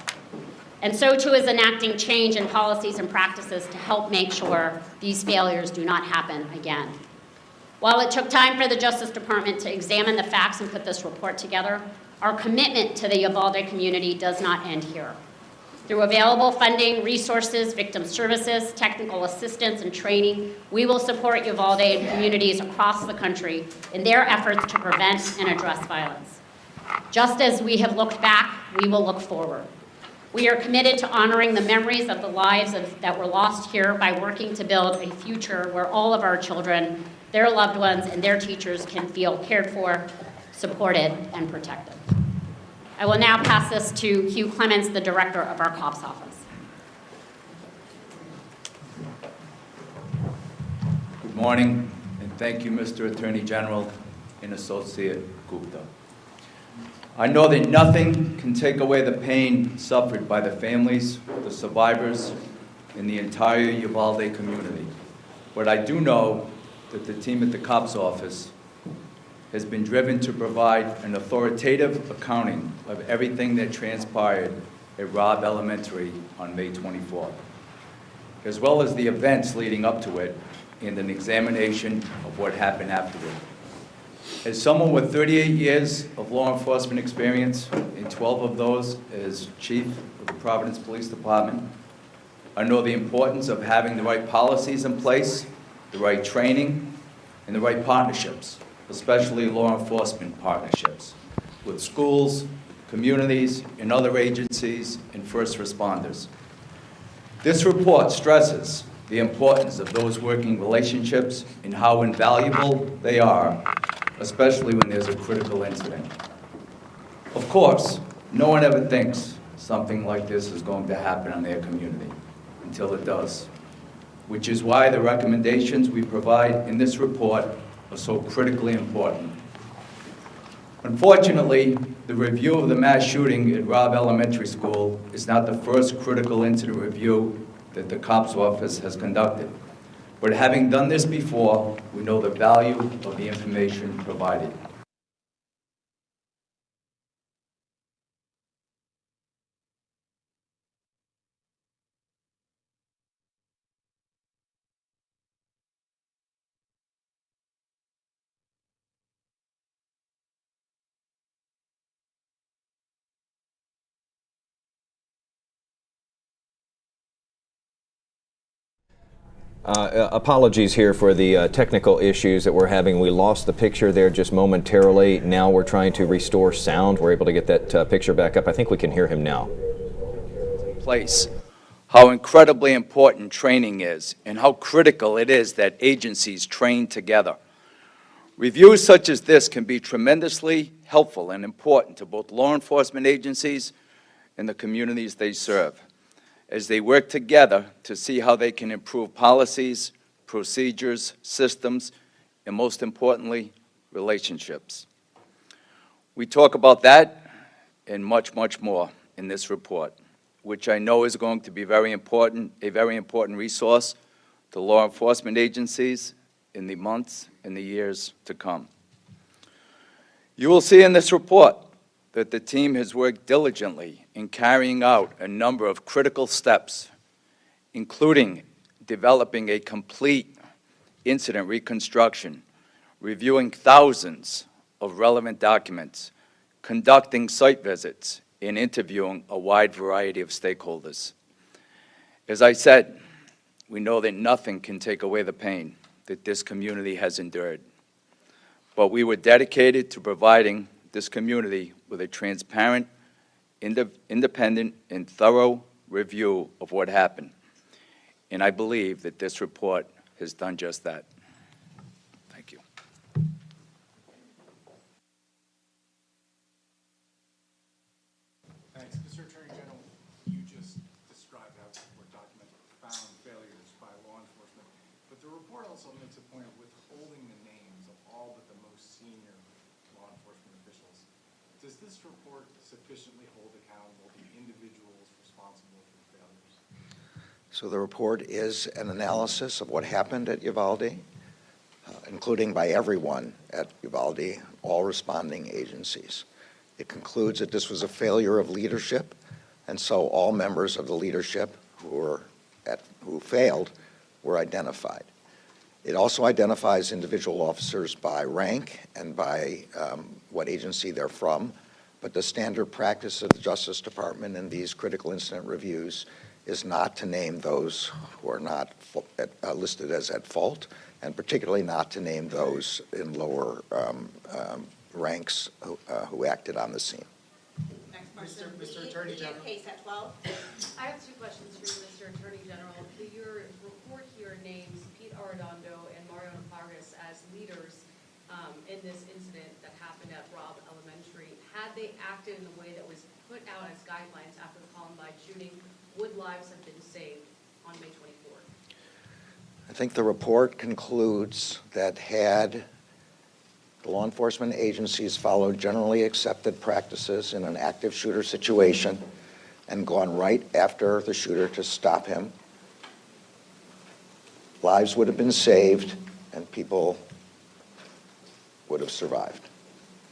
And so too is enacting change in policies and practices to help make sure these failures do not happen again. While it took time for the Justice Department to examine the facts and put this report together, our commitment to the Uvalde community does not end here. Through available funding, resources, victim services, technical assistance, and training, we will support Uvalde and communities across the country in their efforts to prevent and address violence. Just as we have looked back, we will look forward. We are committed to honoring the memories of the lives that were lost here by working to build a future where all of our children, their loved ones, and their teachers can feel cared for, supported, and protected. I will now pass this to Hugh Clements, the director of our COPS office. Good morning, and thank you, Mr. Attorney General and Associate Gupta. I know that nothing can take away the pain suffered by the families, the survivors, and the entire Uvalde community. But I do know that the team at the COPS office has been driven to provide an authoritative accounting of everything that transpired at Robb Elementary on May 24th, as well as the events leading up to it and an examination of what happened afterward. As someone with 38 years of law enforcement experience, and 12 of those as chief of the Providence Police Department, I know the importance of having the right policies in place, the right training, and the right partnerships, especially law enforcement partnerships with schools, communities, and other agencies and first responders. This report stresses the importance of those working relationships and how invaluable they are, especially when there's a critical incident. Of course, no one ever thinks something like this is going to happen in their community until it does, which is why the recommendations we provide in this report are so critically important. Unfortunately, the review of the mass shooting at Robb Elementary School is not the first critical incident review that the COPS office has conducted. But having done this before, we know the value of the information provided. Apologies here for the technical issues that we're having. We lost the picture there just momentarily. Now we're trying to restore sound. We're able to get that picture back up. I think we can hear him now. Place, how incredibly important training is and how critical it is that agencies train together. Reviews such as this can be tremendously helpful and important to both law enforcement agencies and the communities they serve, as they work together to see how they can improve policies, procedures, systems, and most importantly, relationships. We talk about that and much, much more in this report, which I know is going to be very important, a very important resource to law enforcement agencies in the months and the years to come. You will see in this report that the team has worked diligently in carrying out a number of critical steps, including developing a complete incident reconstruction, reviewing thousands of relevant documents, conducting site visits, and interviewing a wide variety of stakeholders. As I said, we know that nothing can take away the pain that this community has endured, but we were dedicated to providing this community with a transparent, independent, and thorough review of what happened. And I believe that this report has done just that. Thank you. Thanks. Mr. Attorney General, you just described how were documented profound failures by law enforcement, but the report also makes a point of withholding the names of all but the most senior law enforcement officials. Does this report sufficiently hold accountable the individuals responsible for failures? So the report is an analysis of what happened at Uvalde, including by everyone at Uvalde, all responding agencies. It concludes that this was a failure of leadership, and so all members of the leadership who failed were identified. It also identifies individual officers by rank and by what agency they're from, but the standard practice of the Justice Department in these critical incident reviews is not to name those who are not listed as at fault, and particularly not to name those in lower ranks who acted on the scene. Next question. Mr. Attorney General. Case at 12. I have two questions for you, Mr. Attorney General. Your report here names Pete Arredondo and Mario Vargas as leaders in this incident that happened at Robb Elementary. Had they acted in the way that was put out as guidelines after the Columbine shooting, would lives have been saved on May 24th? I think the report concludes that had the law enforcement agencies followed generally accepted practices in an active shooter situation and gone right after the shooter to stop him, lives would have been saved and people would have survived.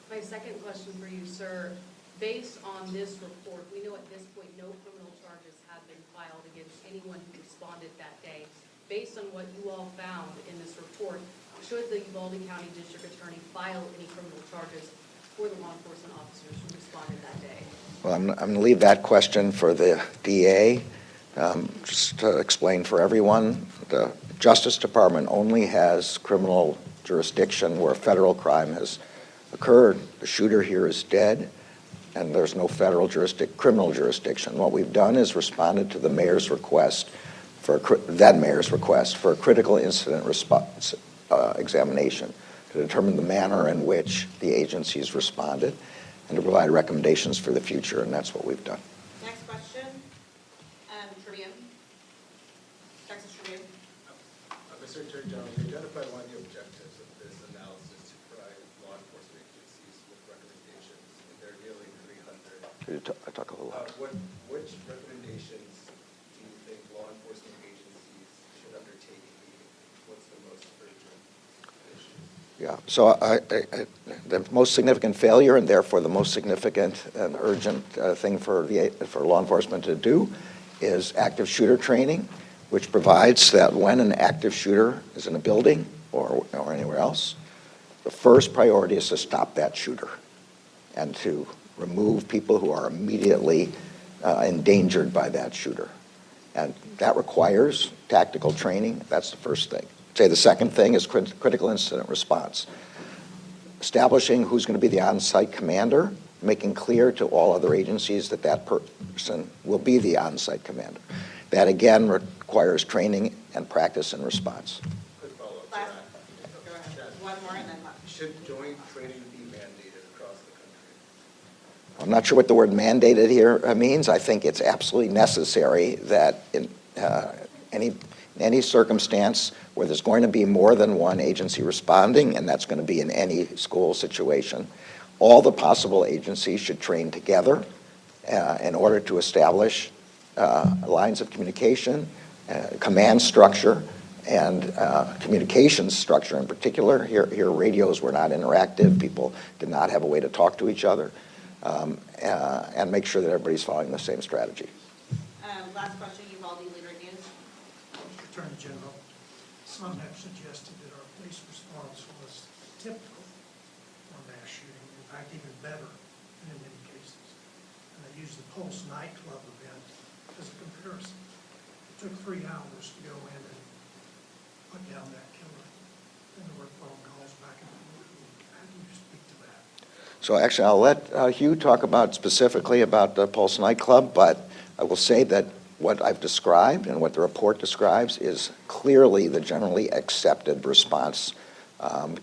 My second question for you, sir, based on this report, we know at this point no criminal charges have been filed against anyone who responded that day. Based on what you all found in this report, should the Uvalde County District Attorney file any criminal charges for the law enforcement officers who responded that day? Well, I'm going to leave that question for the DA. Just to explain for everyone, the Justice Department only has criminal jurisdiction where federal crime has occurred. The shooter here is dead, and there's no federal criminal jurisdiction. What we've done is responded to the mayor's request, then mayor's request, for a critical incident response examination to determine the manner in which the agencies responded and to provide recommendations for the future, and that's what we've done. Next question. Tribune. Texas Tribune. Mr. Attorney General, you identified one of the objectives of this analysis to provide law enforcement agencies with recommendations, and there are nearly 300. Could you talk a little louder? Which recommendations do you think law enforcement agencies should undertake immediately? What's the most urgent issue? Yeah, so the most significant failure and therefore the most significant and urgent thing for law enforcement to do is active shooter training, which provides that when an active shooter is in a building or anywhere else, the first priority is to stop that shooter and to remove people who are immediately endangered by that shooter. And that requires tactical training. That's the first thing. Say the second thing is critical incident response. Establishing who's going to be the on-site commander, making clear to all other agencies that that person will be the on-site commander. That, again, requires training and practice and response. Quick follow-up to Last. that. Go ahead. One more and then last. Should joint training be mandated across the country? I'm not sure what the word mandated here means. I think it's absolutely necessary that in any circumstance where there's going to be more than one agency responding, and that's going to be in any school situation, all the possible agencies should train together in order to establish lines of communication, command structure, and communications structure in particular. Here radios were not interactive. People did not have a way to talk to each other, and make sure that everybody's following the same strategy. Last question, Uvalde Leader News. Mr. Attorney General, some have suggested that our police response was typical for mass shooting, in fact, even better in many cases. And they used the Pulse nightclub event as a comparison. It took 3 hours to go in and put down that killer. And there were phone calls back and forth. How do you speak to that? So actually, I'll let Hugh talk specifically about the Pulse nightclub, but I will say that what I've described and what the report describes is clearly the generally accepted response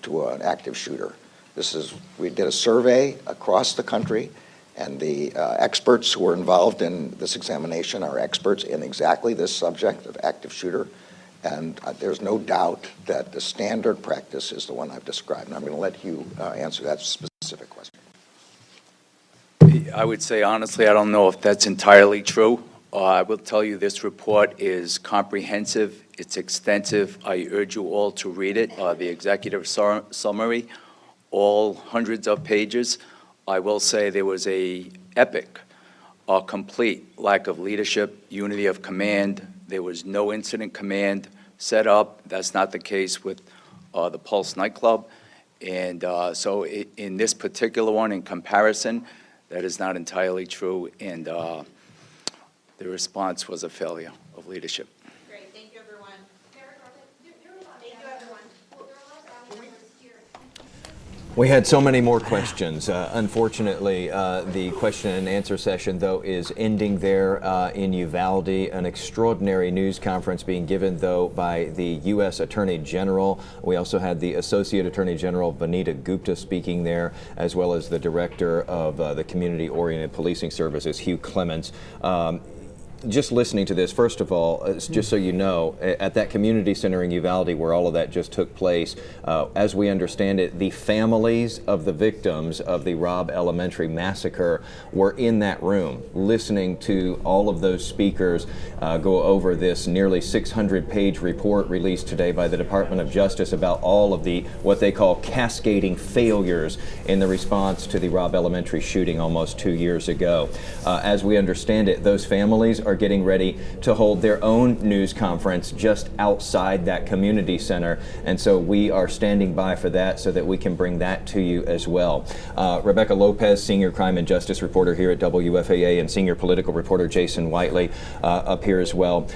to an active shooter. We did a survey across the country, and the experts who were involved in this examination are experts in exactly this subject of active shooter, and there's no doubt that the standard practice is the one I've described. And I'm going to let Hugh answer that specific question. I would say, honestly, I don't know if that's entirely true. I will tell you this report is comprehensive. It's extensive. I urge you all to read it, the executive summary, all hundreds of pages. I will say there was a epic, complete lack of leadership, unity of command. There was no incident command set up. That's not the case with the Pulse nightclub. And so in this particular one, in comparison, that is not entirely true. And the response was a failure of leadership. Great, thank you, everyone. Thank you, everyone. We had so many more questions. Unfortunately, the question and answer session, though, is ending there in Uvalde. An extraordinary news conference being given, though, by the U.S. Attorney General. We also had the Associate Attorney General, Vanita Gupta, speaking there, as well as the Director of the Community-Oriented Policing Services, Hugh Clements. Just listening to this, first of all, just so you know, at that community center in Uvalde where all of that just took place, as we understand it, the families of the victims of the Robb Elementary massacre were in that room listening to all of those speakers go over this nearly 600-page report released today by the Department of Justice about all of the, what they call cascading failures in the response to the Robb Elementary shooting almost 2 years ago. As we understand it, those families are getting ready to hold their own news conference just outside that community center, and so we are standing by for that so that we can bring that to you as well. Rebecca Lopez, senior crime and justice reporter here at WFAA, and senior political reporter Jason Whiteley up here as well.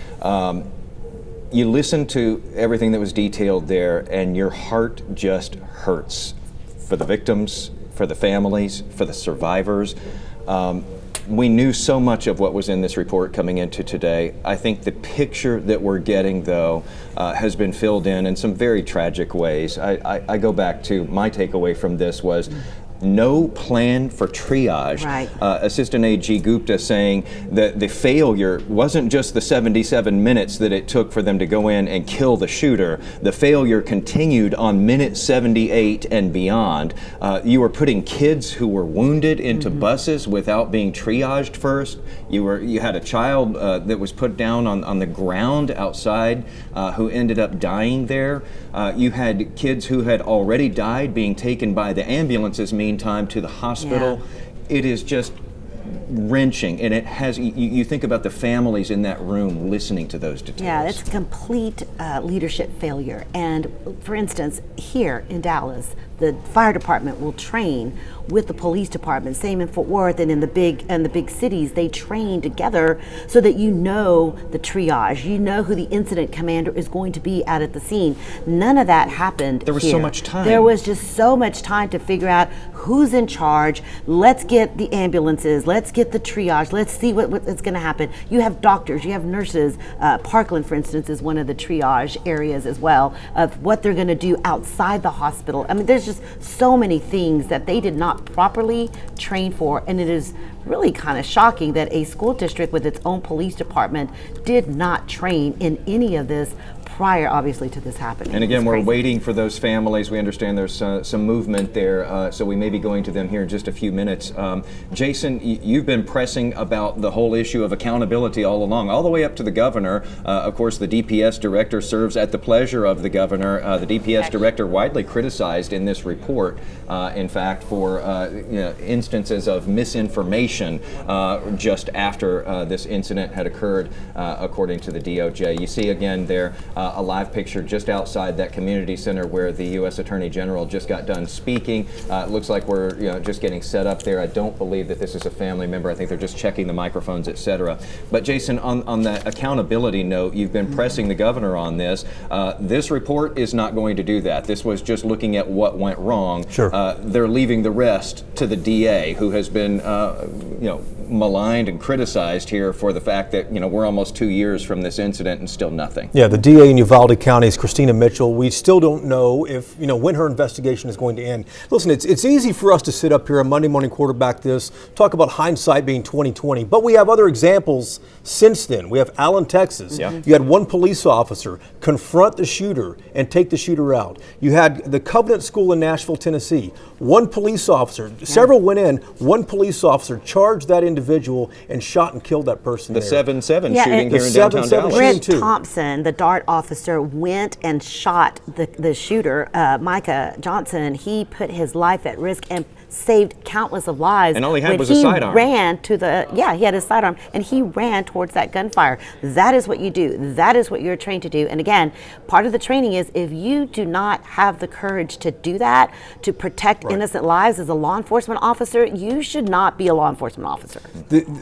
You listen to everything that was detailed there, and your heart just hurts for the victims, for the families, for the survivors. We knew so much of what was in this report coming into today. I think the picture that we're getting, though, has been filled in some very tragic ways. I go back to my takeaway from this was no plan for triage. Right. Assistant AG Gupta saying that the failure wasn't just the 77 minutes that it took for them to go in and kill the shooter. The failure continued on minute 78 and beyond. You were putting kids who were wounded into buses without being triaged first. You had a child that was put down on the ground outside who ended up dying there. You had kids who had already died being taken by the ambulances meantime to the hospital. Yeah. It is just wrenching, and it has, you think about the families in that room listening to those details. Yeah, it's complete leadership failure. And for instance, here in Dallas, the fire department will train with the police department. Same in Fort Worth and in the big cities, they train together so that you know the triage, you know who the incident commander is going to be out at the scene. None of that happened. There was here. so much time. There was just so much time to figure out who's in charge. Let's get the ambulances. Let's get the triage. Let's see what's going to happen. You have doctors. You have nurses. Parkland, for instance, is one of the triage areas as well of what they're going to do outside the hospital. I mean, there's just so many things that they did not properly train for, and it is really kind of shocking that a school district with its own police department did not train in any of this prior, obviously, to this happening. And again, we're waiting for those families. We understand there's some movement there, so we may be going to them here in just a few minutes. Jason, you've been pressing about the whole issue of accountability all along, all the way up to the governor. Of course, the DPS director serves at the pleasure of the governor. The DPS director widely criticized in this report, in fact, for instances of misinformation just after this incident had occurred, according to the DOJ. You see again there a live picture just outside that community center where the U.S. Attorney General just got done speaking. It looks like we're just getting set up there. I don't believe that this is a family member. I think they're just checking the microphones, etc. But Jason, on the accountability note, you've been pressing the governor on this. This report is not going to do that. This was just looking at what went wrong. Sure. They're leaving the rest to the DA, who has been maligned and criticized here for the fact that we're almost 2 years from this incident and still nothing. Yeah, the DA in Uvalde County is Christina Mitchell. We still don't know if when her investigation is going to end. Listen, it's easy for us to sit up here on Monday Morning Quarterback this, talk about hindsight being 20/20, but we have other examples since then. We have Allen, Texas. Yeah. You had one police officer confront the shooter and take the shooter out. You had the Covenant School in Nashville, Tennessee. One police officer, several went in, one police officer charged that individual and shot and killed that person The there. 7-7 Yeah, shooting and here in downtown 7-7 Dallas. Brent too. Thompson, the DART officer, went and shot the shooter, Micah Johnson. He put his life at risk and saved countless of lives. And all he had when was a sidearm. Ran to he had a sidearm, and he ran towards that gunfire. That is what you do. That is what you're trained to do. And again, part of the training is if you do not have the courage to do that, to protect innocent lives as a law enforcement officer, you should not be a law enforcement officer.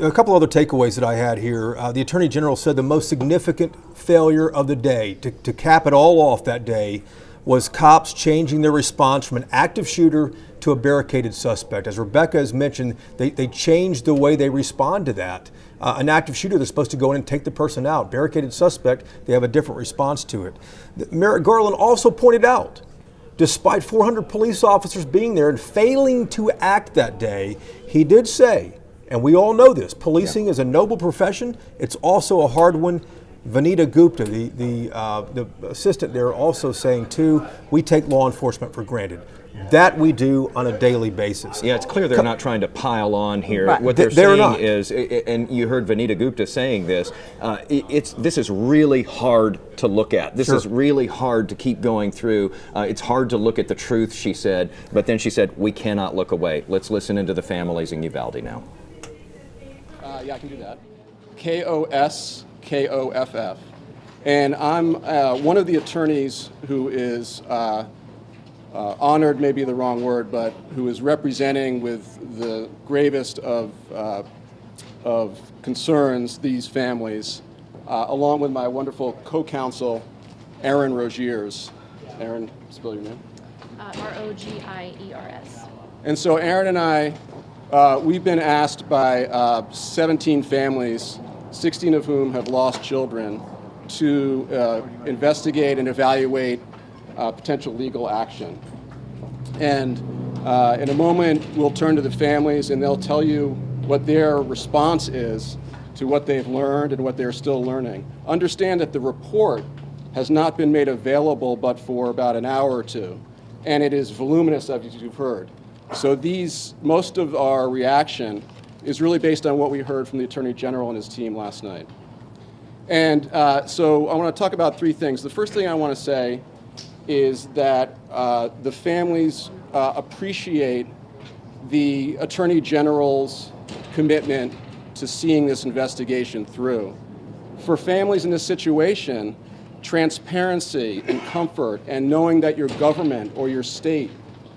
A couple other takeaways that I had here. The Attorney General said the most significant failure of the day, to cap it all off that day, was cops changing their response from an active shooter to a barricaded suspect. As Rebecca has mentioned, they changed the way they respond to that. An active shooter, they're supposed to go in and take the person out. Barricaded suspect, they have a different response to it. Merrick Garland also pointed out, despite 400 police officers being there and failing to act that day, he did say, and we all know this, policing is a noble profession. It's also a hard one. Vanita Gupta, the assistant there, also saying too, we take law enforcement for granted. That we do on a daily basis. Yeah, it's clear they're not trying to pile on here. Right. What they're They're saying not. is, and you heard Vanita Gupta saying this, this is really hard to look at. This is really hard to keep going through. It's hard to look at the truth, she said, but then she said, we cannot look away. Let's listen into the families in Uvalde now. Yeah, I can do that. KOSKOFF. And I'm one of the attorneys who is honored, maybe the wrong word, but who is representing with the gravest of concerns these families, along with my wonderful co-counsel, Aaron Rogiers. Aaron, spell your name. Rogiers. And so Aaron and I, we've been asked by 17 families, 16 of whom have lost children, to investigate and evaluate potential legal action. And in a moment, we'll turn to the families and they'll tell you what their response is to what they've learned and what they're still learning. Understand that the report has not been made available but for about an hour or two, and it is voluminous, as you've heard. So most of our reaction is really based on what we heard from the Attorney General and his team last night. And so I want to talk about three things. The first thing I want to say is that the families appreciate the Attorney General's commitment to seeing this investigation through. For families in this situation, transparency and comfort and knowing that your government or your state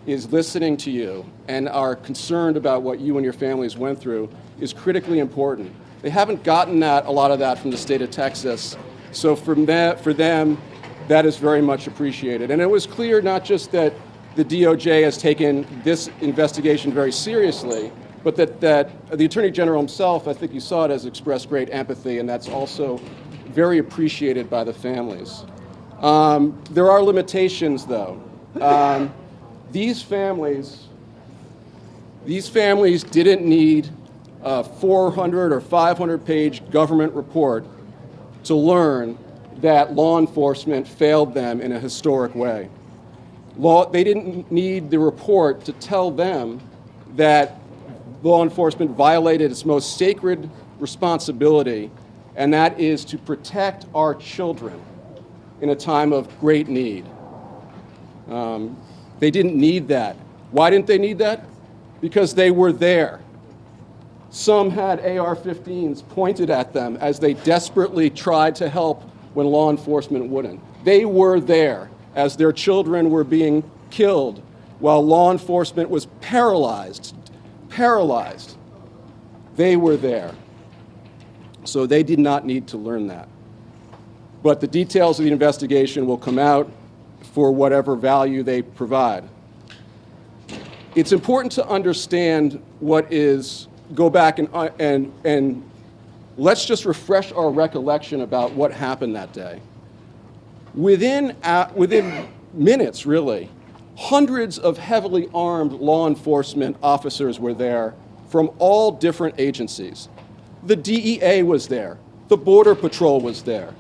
is listening to you and are concerned about what you and your families went through is critically important. They haven't gotten a lot of that from the state of Texas, so for them, that is very much appreciated. And it was clear not just that the DOJ has taken this investigation very seriously, but that the Attorney General himself, I think you saw it, has expressed great empathy, and that's also very appreciated by the families. There are limitations, though. These families didn't need a 400 or 500-page government report to learn that law enforcement failed them in a historic way. They didn't need the report to tell them that law enforcement violated its most sacred responsibility, and that is to protect our children in a time of great need. They didn't need that. Why didn't they need that? Because they were there. Some had AR-15s pointed at them as they desperately tried to help when law enforcement wouldn't. They were there as their children were being killed while law enforcement was paralyzed. They were there. So they did not need to learn that. But the details of the investigation will come out for whatever value they provide. It's important to understand go back and let's just refresh our recollection about what happened that day. Within minutes, really, hundreds of heavily armed law enforcement officers were there from all different agencies. The DEA was there. The Border Patrol was there.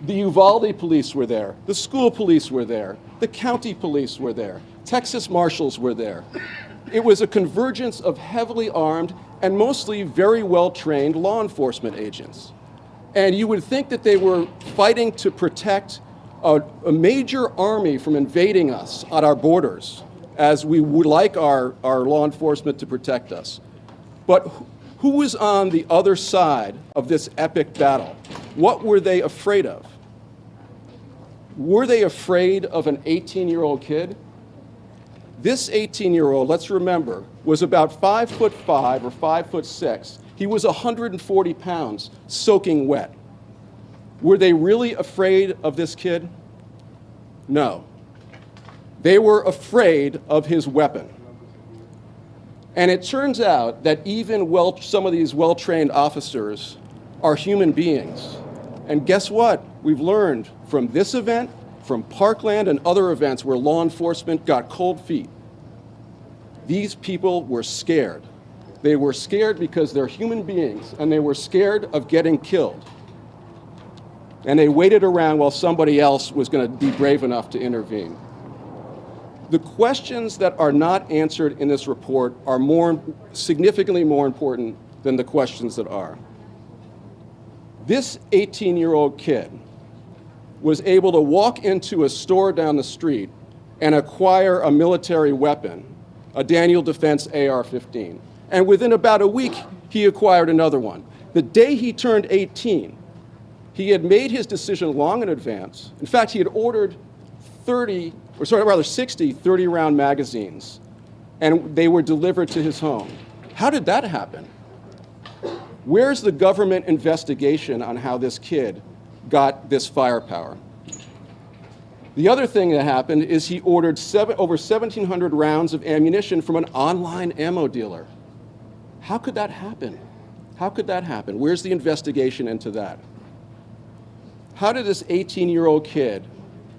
The Uvalde police were there. The school police were there. The county police were there. Texas Marshals were there. It was a convergence of heavily armed and mostly very well-trained law enforcement agents. And you would think that they were fighting to protect a major army from invading us at our borders, as we would like our law enforcement to protect us. But who was on the other side of this epic battle? What were they afraid of? Were they afraid of an 18-year-old kid? This 18-year-old, let's remember, was about 5'5" or 5'6". He was 140 pounds, soaking wet. Were they really afraid of this kid? No. They were afraid of his weapon. And it turns out that even some of these well-trained officers are human beings. And guess what? We've learned from this event, from Parkland and other events where law enforcement got cold feet. These people were scared. They were scared because they're human beings, and they were scared of getting killed. And they waited around while somebody else was going to be brave enough to intervene. The questions that are not answered in this report are significantly more important than the questions that are. This 18-year-old kid was able to walk into a store down the street and acquire a military weapon, a Daniel Defense AR-15. And within about a week, he acquired another one. The day he turned 18, he had made his decision long in advance. In fact, he had ordered 60 30-round magazines, and they were delivered to his home. How did that happen? Where's the government investigation on how this kid got this firepower? The other thing that happened is he ordered over 1,700 rounds of ammunition from an online ammo dealer. How could that happen? How could that happen? Where's the investigation into that? How did this 18-year-old kid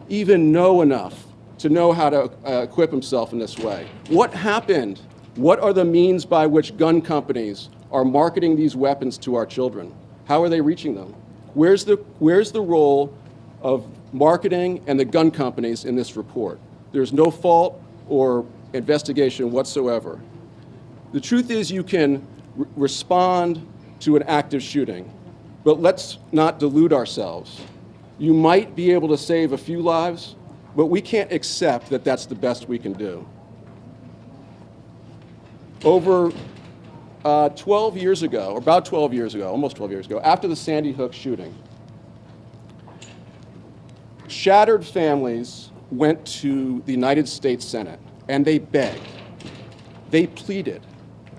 even know enough to know how to equip himself in this way? What happened? What are the means by which gun companies are marketing these weapons to our children? How are they reaching them? Where's the role of marketing and the gun companies in this report? There's no fault or investigation whatsoever. The truth is you can respond to an active shooting, but let's not delude ourselves. You might be able to save a few lives, but we can't accept that that's the best we can do. Over 12 years ago, or about 12 years ago, almost 12 years ago, after the Sandy Hook shooting, shattered families went to the United States Senate and they begged, they pleaded,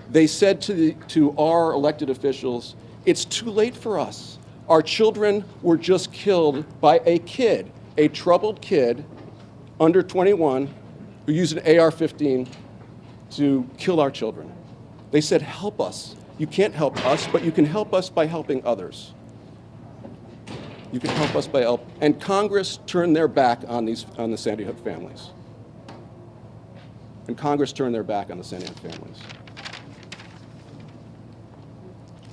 they said to our elected officials, it's too late for us. Our children were just killed by a kid, a troubled kid under 21 who used an AR-15 to kill our children. They said, help us. You can't help us, but you can help us by helping others. You can help us by help. And Congress turned their back on the Sandy Hook families. And Congress turned their back on the Sandy Hook families.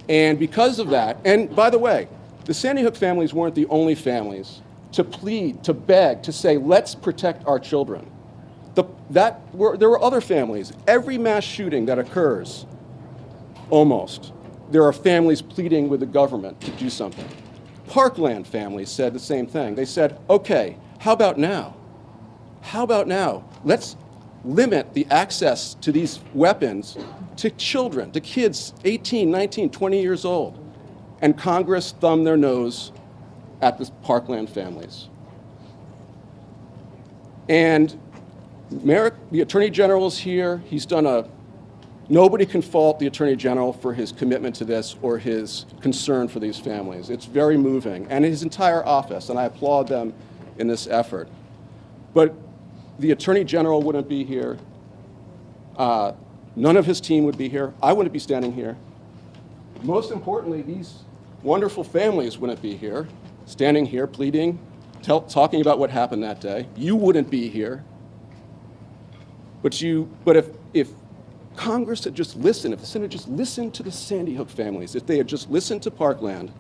And because of that, and by the way, the Sandy Hook families weren't the only families to plead, to beg, to say, let's protect our children. There were other families. Every mass shooting that occurs, almost, there are families pleading with the government to do something. Parkland families said the same thing. They said, okay, how about now? How about now? Let's limit the access to these weapons to children, to kids 18, 19, 20 years old. And Congress thumbed their nose at the Parkland families. And Merrick, the Attorney General, is here. He's done nobody can fault the Attorney General for his commitment to this or his concern for these families. It's very moving, and his entire office, and I applaud them in this effort. But the Attorney General wouldn't be here. None of his team would be here. I wouldn't be standing here. Most importantly, these wonderful families wouldn't be here, standing here pleading, talking about what happened that day. You wouldn't be here. But if Congress had just listened, if the Senate just listened to the Sandy Hook families, if they had just listened to Parkland,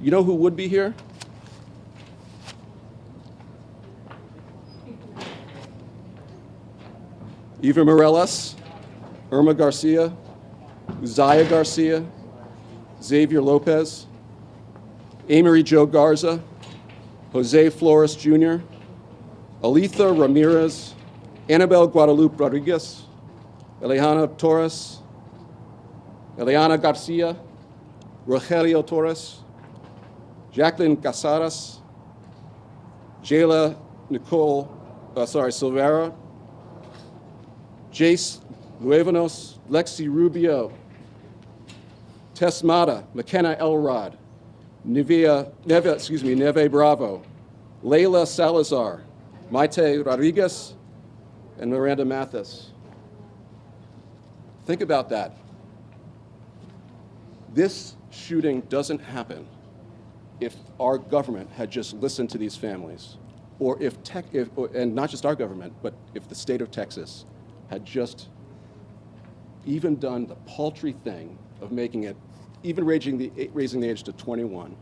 you know who would be here? Eva Morales, Irma Garcia, Uzziah Garcia, Xavier Lopez, Amory Jo Garza, Jose Flores Jr., Aletha Ramirez, Annabel Guadalupe Rodriguez, Eliana Torres, Eliana Garcia, Rogelio Torres, Jacqueline Casares, Jayla Silvera, Jace Luevanos, Lexi Rubio, Tess Mata, McKenna Elrod, Neve Bravo, Layla Salazar, Maite Rodriguez, and Miranda Mathis. Think about that. This shooting doesn't happen if our government had just listened to these families, or and not just our government, but if the state of Texas had just even done the paltry thing of making it, even raising the age to 21,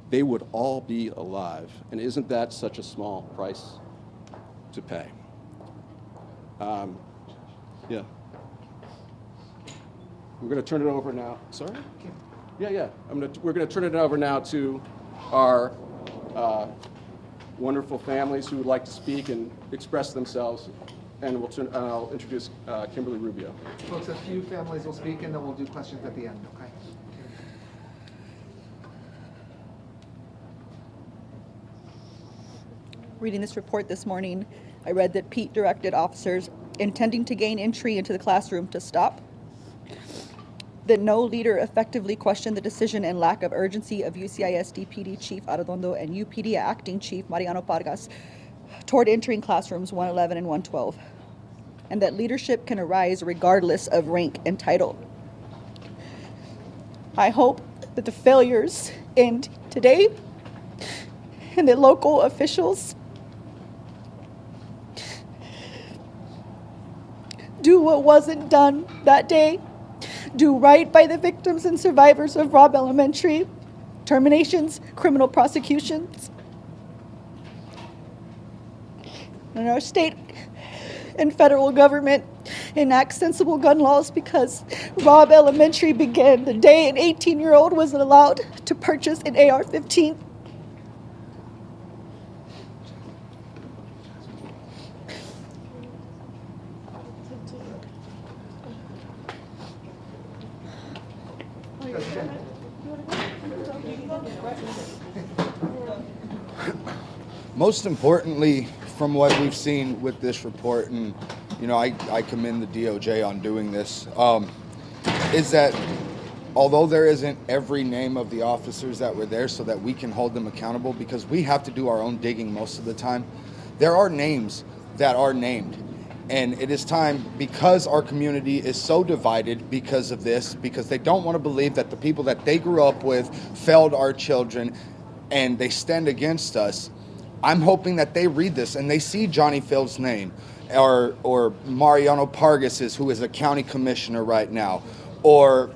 they would all be alive. And isn't that such a small price to pay? Yeah. We're going to turn it over now. Sorry? Yeah. We're going to turn it over now to our wonderful families who would like to speak and express themselves. And I'll introduce Kimberly Rubio. Folks, a few families will speak, and then we'll do questions at the end, okay? Reading this report this morning, I read that Pete directed officers intending to gain entry into the classroom to stop, that no leader effectively questioned the decision and lack of urgency of UCISD PD Chief Arredondo and UPD Acting Chief Mariano Pargas toward entering classrooms 111 and 112, and that leadership can arise regardless of rank and title. I hope that the failures end today and that local officials do what wasn't done that day, do right by the victims and survivors of Robb Elementary, terminations, criminal prosecutions. And our state and federal government enact sensible gun laws, because Robb Elementary began the day an 18-year-old was allowed to purchase an AR-15. Most importantly, from what we've seen with this report, and I commend the DOJ on doing this, is that although there isn't every name of the officers that were there so that we can hold them accountable, because we have to do our own digging most of the time, there are names that are named. And it is time, because our community is so divided because of this, because they don't want to believe that the people that they grew up with failed our children and they stand against us. I'm hoping that they read this and they see Johnny Field's name, or Mariano Pargas's, who is a county commissioner right now, or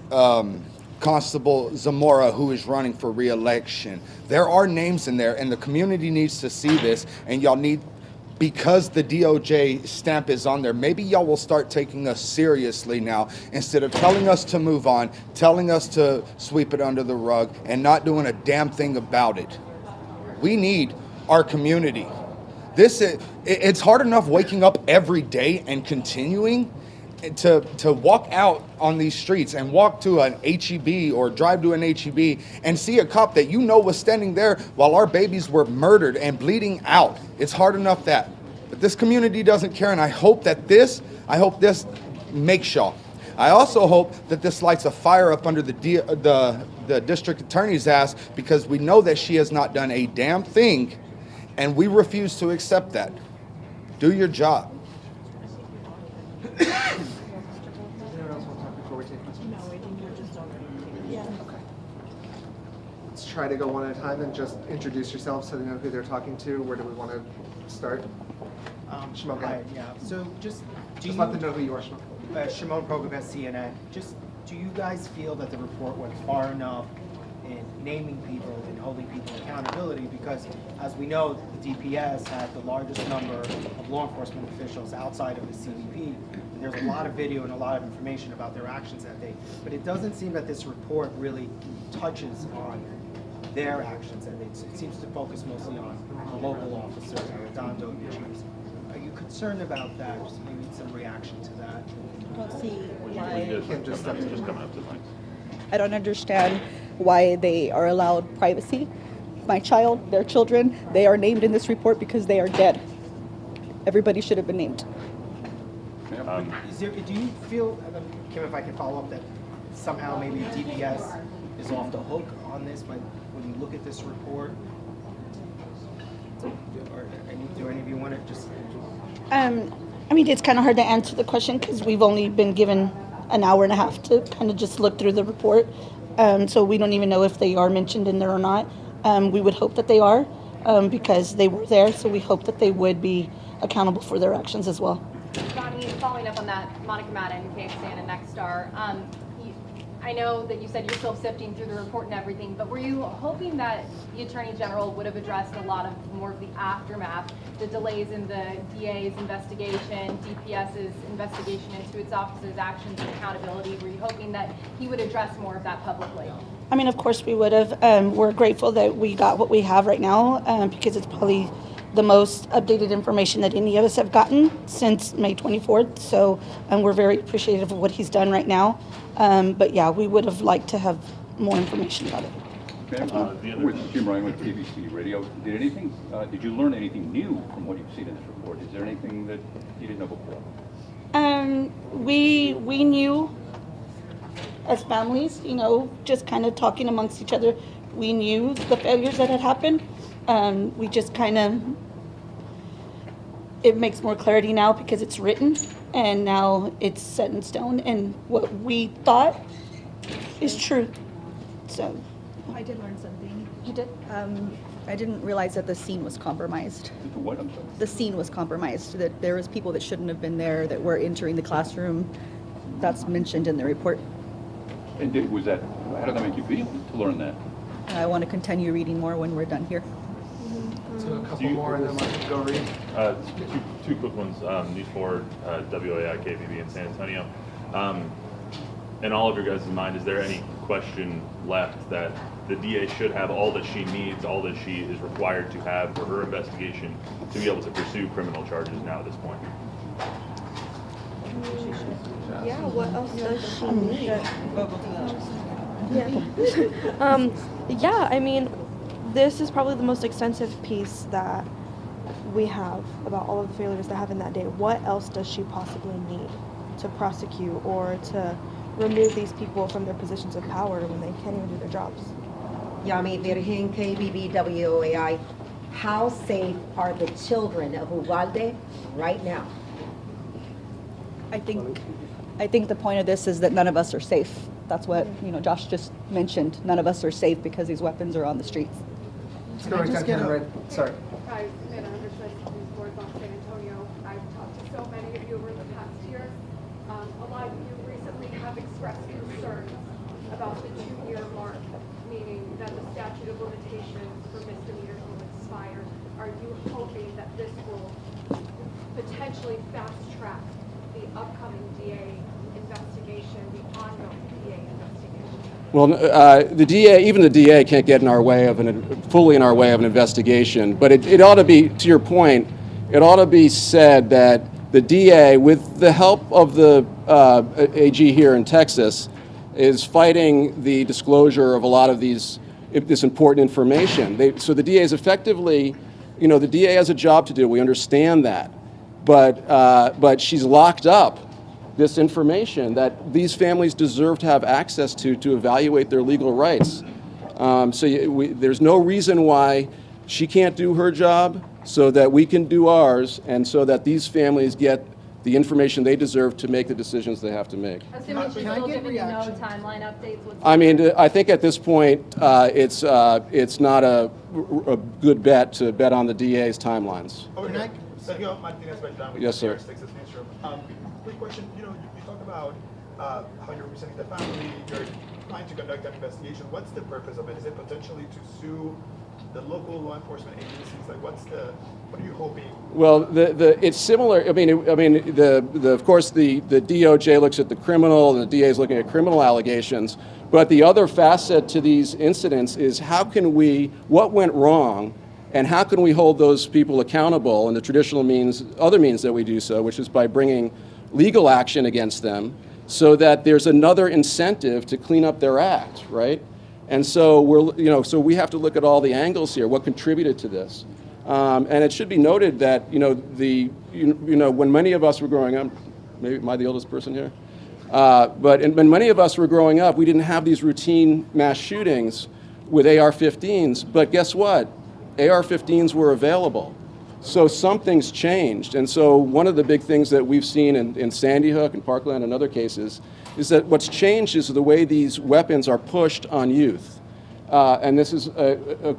Constable Zamora, who is running for re-election. There are names in there, and the community needs to see this, and y'all need, because the DOJ stamp is on there, maybe y'all will start taking us seriously now, instead of telling us to move on, telling us to sweep it under the rug, and not doing a damn thing about it. We need our community. It's hard enough waking up every day and continuing to walk out on these streets and walk to an HEB or drive to an HEB and see a cop that was standing there while our babies were murdered and bleeding out. It's hard enough that. But this community doesn't care, and I hope this makes y'all. I also hope that this lights a fire up under the district attorney's ass, because we know that she has not done a damn thing, and we refuse to accept that. Do your job. Let's try to go one at a time and just introduce yourselves so they know who they're talking to. Where do we want to start? Shimon, go ahead. Yeah, so just let them know who you are, Shimon. Shimon Prokopez, CNN. Just, do you guys feel that the report went far enough in naming people and holding people accountability? Because, as we know, the DPS had the largest number of law enforcement officials outside of the CBP. And there's a lot of video and a lot of information about their actions that day. But it doesn't seem that this report really touches on their actions, and it seems to focus mostly on the local officers, Arredondo and the chiefs. Are you concerned about that? Just maybe some reaction to that? I don't see why. I don't understand why they are allowed privacy. My child, their children, they are named in this report because they are dead. Everybody should have been named. Do you feel, Kim, if I can follow up, that somehow maybe DPS is off the hook on this, but when you look at this report, do any of you want to just? I mean, it's kind of hard to answer the question because we've only been given an hour and a half to kind of just look through the report. So we don't even know if they are mentioned in there or not. We would hope that they are because they were there. So we hope that they would be accountable for their actions as well. Bonnie, following up on that, Monica Madden, KXAN and Nexstar. I know that you said you're still sifting through the report and everything, but were you hoping that the Attorney General would have addressed a lot of more of the aftermath, the delays in the DA's investigation, DPS's investigation into its office's actions and accountability? Were you hoping that he would address more of that publicly? I mean, of course we would have. We're grateful that we got what we have right now because it's probably the most updated information that any of us have gotten since May 24th. So we're very appreciative of what he's done right now. But yeah, we would have liked to have more information about it. Okay. With Jim Ryan with ABC Radio, did you learn anything new from what you've seen in this report? Is there anything that you didn't know before? We knew as families, you know, just kind of talking amongst each other, we knew the failures that had happened. We just kind of, it makes more clarity now because it's written and now it's set in stone and what we thought is true. So I did learn something. You did? I didn't realize that the scene was compromised. What? I'm sorry. The scene was compromised, that there was people that shouldn't have been there that were entering the classroom. That's mentioned in the report. And how did that make you feel to learn that? I want to continue reading more when we're done here. So a couple more and then we'll go read. Two quick ones. News 4, WAI, KBB in San Antonio. In all of your guys' mind, is there any question left that the DA should have all that she needs, all that she is required to have for her investigation to be able to pursue criminal charges now at this point? Yeah, what else does she need? Yeah, I mean, this is probably the most extensive piece that we have about all of the failures that happened that day. What else does she possibly need to prosecute or to remove these people from their positions of power when they can't even do their jobs? Yami Virgin, KBB WOAI. How safe are the children of Uvalde right now? I think the point of this is that none of us are safe. That's what, you know, Josh just mentioned. None of us are safe because these weapons are on the streets. Let's go right down here, right? Sorry. Hi, Samantha Undersmith, News 4 on San Antonio. I've talked to so many of you over the past year. A lot of you recently have expressed concerns about the 2-year mark, meaning that the statute of limitations for misdemeanors will expire. Are you hoping that this will potentially fast track the upcoming DA investigation, the ongoing DA investigation? Well, the DA, even the DA can't get in our way of fully in our way of an investigation. But it ought to be, to your point, it ought to be said that the DA, with the help of the AG here in Texas, is fighting the disclosure of a lot of this important information. So the DA is effectively, you know, the DA has a job to do. We understand that, but she's locked up this information that these families deserve to have access to evaluate their legal rights. There's no reason why she can't do her job so that we can do ours, and so that these families get the information they deserve to make the decisions they have to make. Assuming she's still giving you no timeline updates? I mean, I think at this point, it's not a good bet to bet on the DA's timelines. Sergio Martinez Beltran with Yes, sir. Texas Newsroom. Quick question. You talk about how you're representing the family. You're trying to conduct an investigation. What's the purpose of it? Is it potentially to sue the local law enforcement agencies? Like, what are you hoping? Well, it's similar. I mean, of course, the DOJ looks at the criminal, and the DA is looking at criminal allegations. But the other facet to these incidents is what went wrong, and how can we hold those people accountable in the traditional other means that we do so, which is by bringing legal action against them, so that there's another incentive to clean up their act, right? And so we have to look at all the angles here. What contributed to this? And it should be noted that when many of us were growing up, maybe am I the oldest person here? But when many of us were growing up, we didn't have these routine mass shootings with AR-15s. But guess what? AR-15s were available. So something's changed. And so one of the big things that we've seen in Sandy Hook and Parkland and other cases is that what's changed is the way these weapons are pushed on youth. And this is a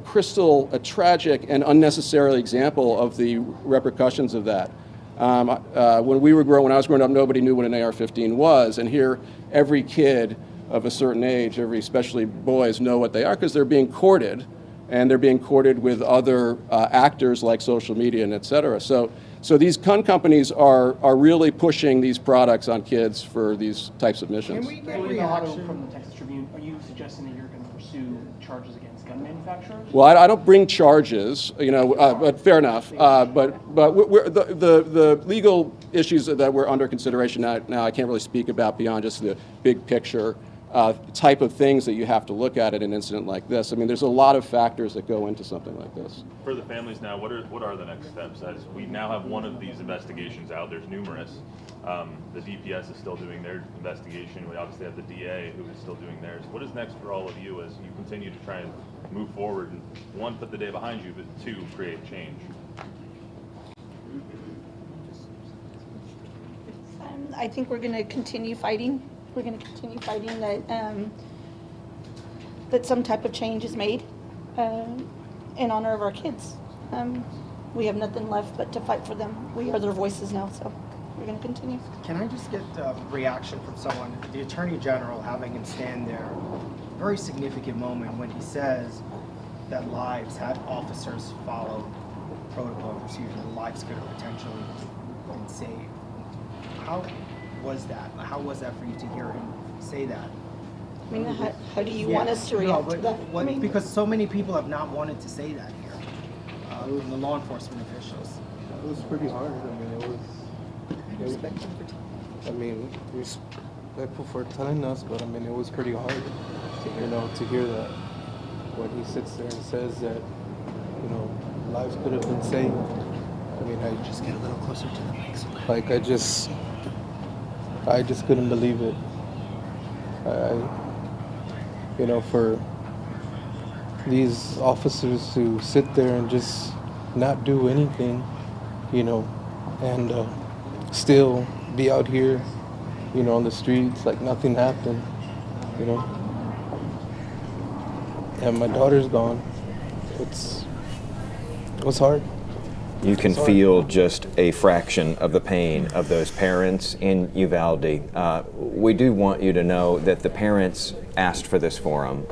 tragic and unnecessary example of the repercussions of that. When I was growing up, nobody knew what an AR-15 was, and here every kid of a certain age, especially boys, know what they are because they're being courted, and they're being courted with other actors like social media and et cetera. So these gun companies are really pushing these products on kids for these types of missions. Can we get reaction from the Texas Tribune? Are you suggesting that you're going to pursue charges against gun manufacturers? Well, I don't bring charges, but fair enough. But the legal issues that we're under consideration now, I can't really speak about beyond just the big picture type of things that you have to look at an incident like this. I mean, there's a lot of factors that go into something like this. For the families now, what are the next steps? As we now have one of these investigations out, there's numerous. The DPS is still doing their investigation. We obviously have the DA who is still doing theirs. What is next for all of you as you continue to try and move forward and, one, put the day behind you, but two, create change? I think we're going to continue fighting. We're going to continue fighting that some type of change is made in honor of our kids. We have nothing left but to fight for them. We are their voices now, so we're going to continue. Can I just get a reaction from someone, the Attorney General, having him stand there, very significant moment when he says that had officers followed protocol and procedure, the lives could have potentially been saved. How was that? How was that for you to hear him say that? I mean, how do you want us to react to that? Because so many people have not wanted to say that here, the law enforcement officials. It was pretty hard. I mean, respectful for telling us, but I mean, it was pretty hard, to hear that. When he sits there and says that, lives could have been saved. I mean, I just get a little closer to the mic. Like, I just couldn't believe it. For these officers to sit there and just not do anything, and still be out here, on the streets like nothing happened, And my daughter's gone. It was hard. You can feel just a fraction of the pain of those parents in Uvalde. We do want you to know that the parents asked for this forum.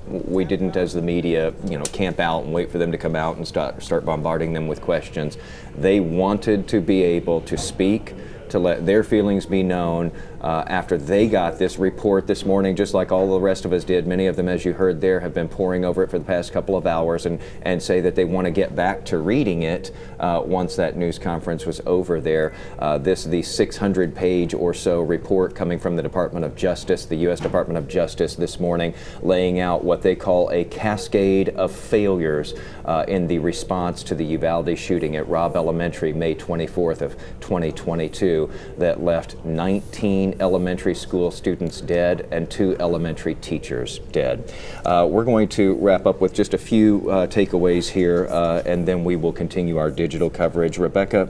We didn't, as the media, camp out and wait for them to come out and start bombarding them with questions. They wanted to be able to speak, to let their feelings be known after they got this report this morning, just like all the rest of us did. Many of them, as you heard there, have been poring over it for the past couple of hours and say that they want to get back to reading it once that news conference was over there. The 600-page or so report coming from the Department of Justice, the U.S. Department of Justice this morning, laying out what they call a cascade of failures in the response to the Uvalde shooting at Robb Elementary, May 24th of 2022, that left 19 elementary school students dead and 2 elementary teachers dead. We're going to wrap up with just a few takeaways here, and then we will continue our digital coverage. Rebecca,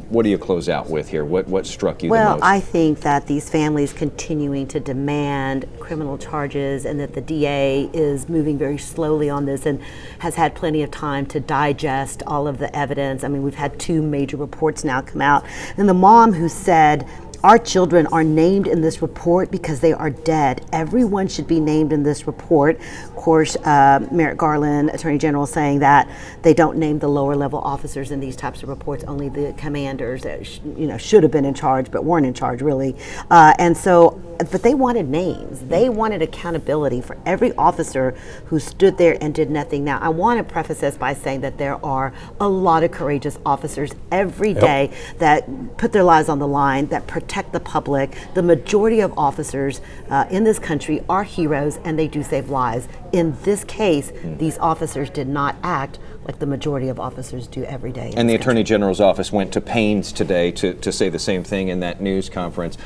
what do you close out with here? What struck you the most? Well, I think that these families continuing to demand criminal charges, and that the DA is moving very slowly on this and has had plenty of time to digest all of the evidence. I mean, we've had 2 major reports now come out. And the mom who said, our children are named in this report because they are dead. Everyone should be named in this report. Of course, Merrick Garland, Attorney General, saying that they don't name the lower level officers in these types of reports, only the commanders that should have been in charge but weren't in charge really. But they wanted names. They wanted accountability for every officer who stood there and did nothing. Now, I want to preface this by saying that there are a lot of courageous officers every day that put their lives on the line, that protect the public. The majority of officers in this country are heroes, and they do save lives. in this case, these officers did not act like the majority of officers do every day. And the Attorney General's office went to pains today to say the same thing in that news conference.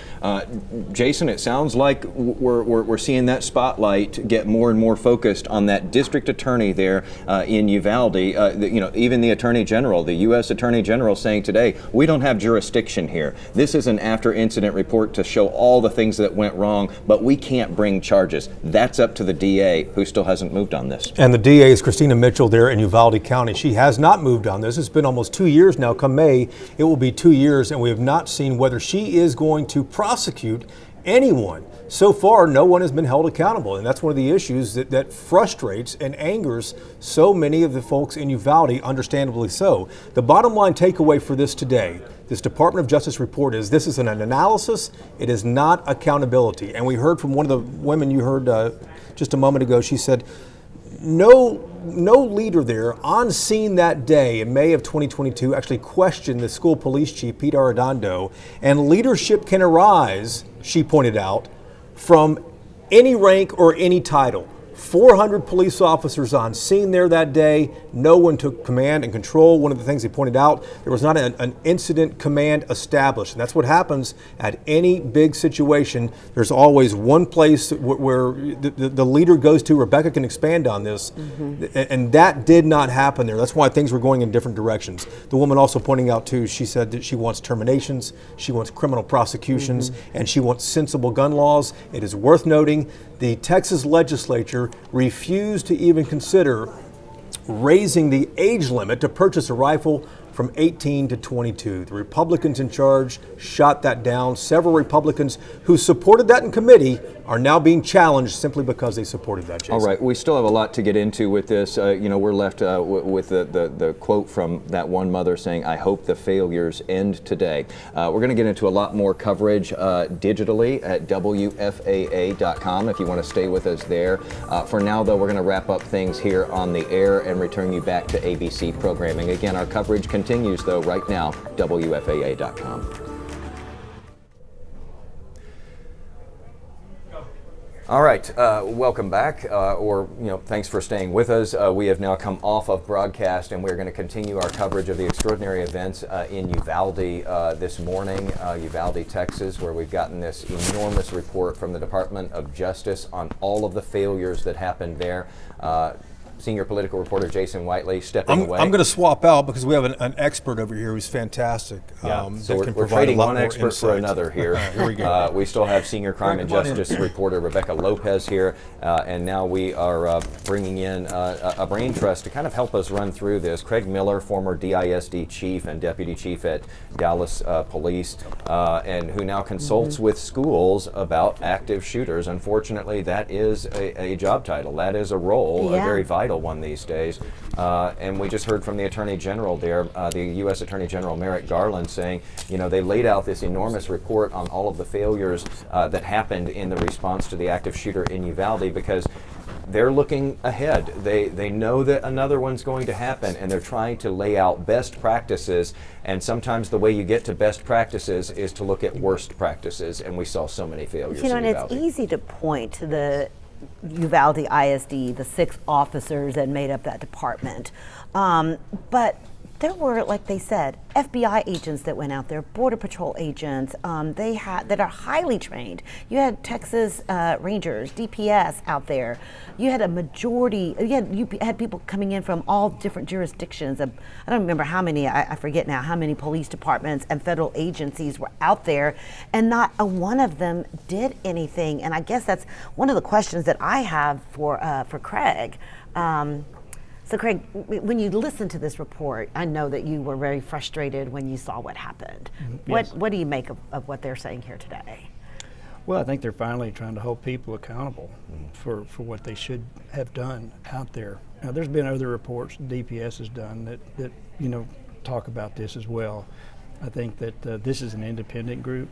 Jason, it sounds like we're seeing that spotlight get more and more focused on that district attorney there in Uvalde. Even the Attorney General, the U.S. Attorney General, saying today, we don't have jurisdiction here. This is an after-incident report to show all the things that went wrong, but we can't bring charges. That's up to the DA, who still hasn't moved on this. And the DA is Christina Mitchell there in Uvalde County. She has not moved on this. It's been almost 2 years now. Come May, it will be 2 years, and we have not seen whether she is going to prosecute anyone. So far, no one has been held accountable, and that's one of the issues that frustrates and angers so many of the folks in Uvalde, understandably so. The bottom line takeaway for this today, this Department of Justice report, is this is an analysis, it is not accountability. And we heard from one of the women you heard just a moment ago. She said, no leader there on scene that day in May of 2022 actually questioned the school police chief, Pete Arredondo, and leadership can arise, she pointed out, from any rank or any title. 400 police officers on scene there that day. No one took command and control. One of the things they pointed out, there was not an incident command established. And that's what happens at any big situation. There's always one place where the leader goes to. Rebecca can expand on this. And that did not happen there. That's why things were going in different directions. The woman also pointing out too, she said that she wants terminations, she wants criminal prosecutions, and she wants sensible gun laws. It is worth noting the Texas legislature refused to even consider raising the age limit to purchase a rifle from 18 to 22. The Republicans in charge shot that down. Several Republicans who supported that in committee are now being challenged simply because they supported that, Jason. All right, we still have a lot to get into with this. We're left with the quote from that one mother saying, I hope the failures end today. We're going to get into a lot more coverage digitally at WFAA.com if you want to stay with us there. For now, though, we're going to wrap up things here on the air and return you back to ABC programming. Again, our coverage continues, though, right now, WFAA.com. All right, welcome back, thanks for staying with us. We have now come off of broadcast, and we're going to continue our coverage of the extraordinary events in Uvalde this morning, Uvalde, Texas, where we've gotten this enormous report from the Department of Justice on all of the failures that happened there. Senior political reporter Jason Whiteley stepping away. I'm going to swap out because we have an expert over here who's fantastic. So we're trading one expert for another here. Here we go. We still have senior crime and justice reporter Rebecca Lopez here, and now we are bringing in a brain trust to kind of help us run through this. Craig Miller, former DISD chief and deputy chief at Dallas Police, and who now consults with schools about active shooters. Unfortunately, that is a job title. That is a role, a very vital one these days. And we just heard from the Attorney General there, the U.S. Attorney General Merrick Garland, saying, they laid out this enormous report on all of the failures that happened in the response to the active shooter in Uvalde, because they're looking ahead. They know that another one's going to happen, and they're trying to lay out best practices. And sometimes the way you get to best practices is to look at worst practices, and we saw so many failures in and Uvalde. It's easy to point to the Uvalde ISD, the 6 officers that made up that department. But there were, like they said, FBI agents that went out there, Border Patrol agents that are highly trained. You had Texas Rangers, DPS out there. You had a majority, you had people coming in from all different jurisdictions. I don't remember how many, I forget now, how many police departments and federal agencies were out there, and not a one of them did anything. And I guess that's one of the questions that I have for Craig. So Craig, when you listen to this report, I know that you were very frustrated when you saw what happened. Yes. What do you make of what they're saying here today? Well, I think they're finally trying to hold people accountable for what they should have done out there. Now, there's been other reports DPS has done that talk about this as well. I think that this is an independent group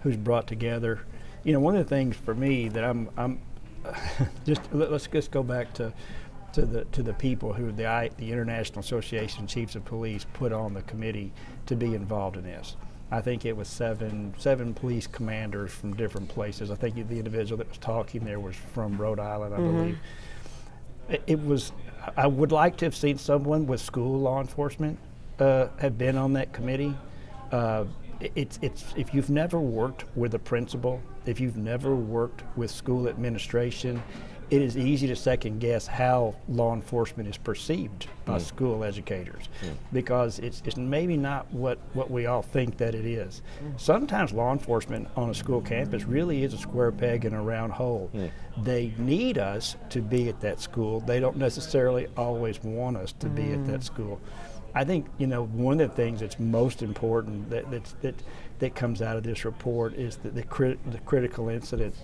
who's brought together. One of the things for me that I'm let's just go back to the people who the International Association of Chiefs of Police put on the committee to be involved in this. I think it was seven police commanders from different places. I think the individual that was talking there was from Rhode Island, I believe. It was, I would like to have seen someone with school law enforcement have been on that committee. It's if you've never worked with a principal, if you've never worked with school administration, it is easy to second guess how law enforcement is perceived by school educators, because it's maybe not what we all think that it is. Sometimes law enforcement on a school campus really is a square peg in a round hole. They need us to be at that school. They don't necessarily always want us to be at that school. I think, one of the things that's most important that comes out of this report is the critical incident,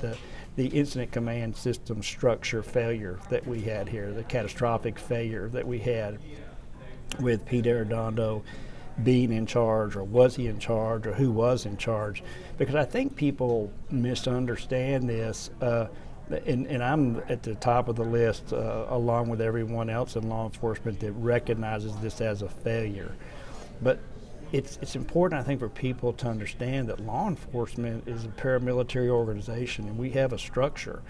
the incident command system structure failure that we had here, the catastrophic failure that we had with Pete Arredondo being in charge, or was he in charge, or who was in charge? Because I think people misunderstand this. And I'm at the top of the list, along with everyone else in law enforcement, that recognizes this as a failure. But it's important, I think, for people to understand that law enforcement is a paramilitary organization, and we have a structure.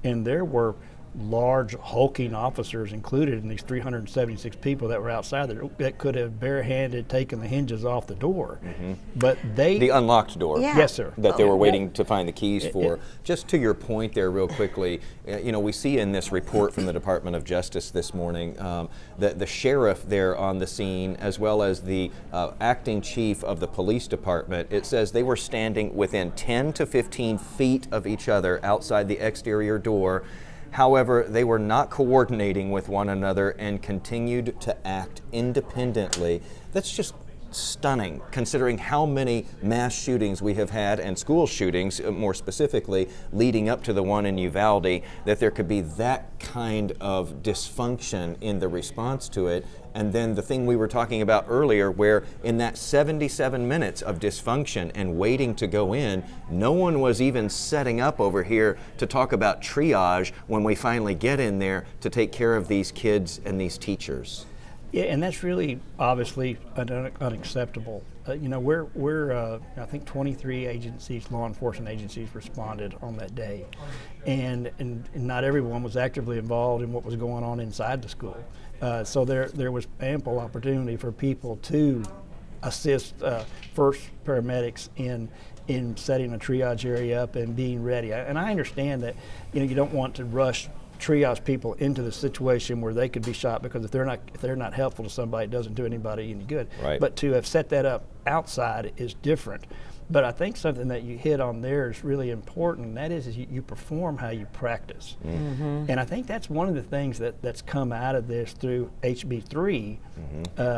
And there were large, hulking officers included in these 376 people that were outside there that could have barehanded taken the hinges off the door. But the unlocked door. Yes, sir. That they were waiting to find the keys for. Just to your point there real quickly, we see in this report from the Department of Justice this morning that the sheriff there on the scene, as well as the acting chief of the police department, it says they were standing within 10 to 15 feet of each other outside the exterior door. However, they were not coordinating with one another and continued to act independently. That's just stunning, considering how many mass shootings we have had, and school shootings more specifically, leading up to the one in Uvalde, that there could be that kind of dysfunction in the response to it. And then the thing we were talking about earlier, where in that 77 minutes of dysfunction and waiting to go in, no one was even setting up over here to talk about triage when we finally get in there to take care of these kids and these teachers. Yeah, and that's really obviously unacceptable. We're I think 23 agencies, law enforcement agencies, responded on that day, and not everyone was actively involved in what was going on inside the school. So there was ample opportunity for people to assist first paramedics in setting a triage area up and being ready. And I understand that you don't want to rush triage people into the situation where they could be shot, because if they're not helpful to somebody, it doesn't do anybody any good. Right. But to have set that up outside is different. But I think something that you hit on there is really important, and that is you perform how you practice. And I think that's one of the things that's come out of this through HB3,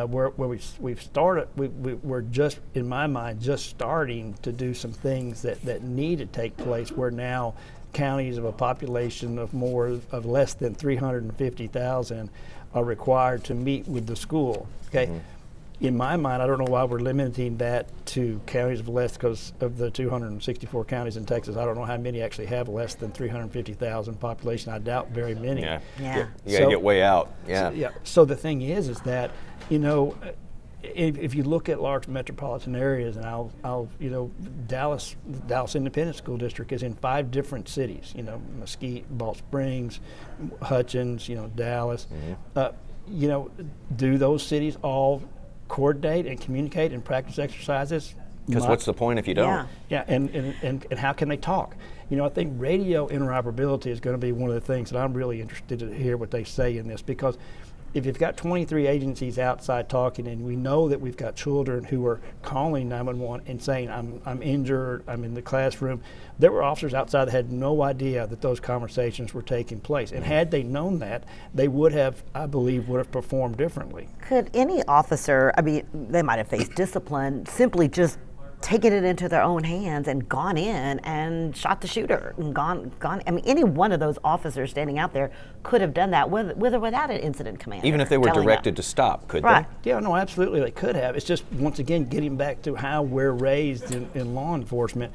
where we've started, we're just, in my mind, just starting to do some things that need to take place, where now counties of a population of less than 350,000 are required to meet with the school. Okay. In my mind, I don't know why we're limiting that to counties of less, because of the 264 counties in Texas, I don't know how many actually have less than 350,000 population. I doubt very many. You gotta get way out. So the thing is that, if you look at large metropolitan areas, and I'll Dallas Independent School District is in 5 different cities. Mesquite, Balch Springs, Hutchins, Dallas. Do those cities all coordinate and communicate and practice exercises? Because what's the point if you don't? And how can they talk? I think radio interoperability is going to be one of the things that I'm really interested to hear what they say in this, because if you've got 23 agencies outside talking, and we know that we've got children who are calling 911 and saying, I'm injured, I'm in the classroom, there were officers outside that had no idea that those conversations were taking place. And had they known that, they would have, I believe, performed differently. Could any officer, they might have faced discipline, simply just taken it into their own hands and gone in and shot the shooter and gone. Any one of those officers standing out there could have done that with or without an incident commander. Even if they were directed to stop, could they? Yeah, no, absolutely they could have. It's just, once again, getting back to how we're raised in law enforcement.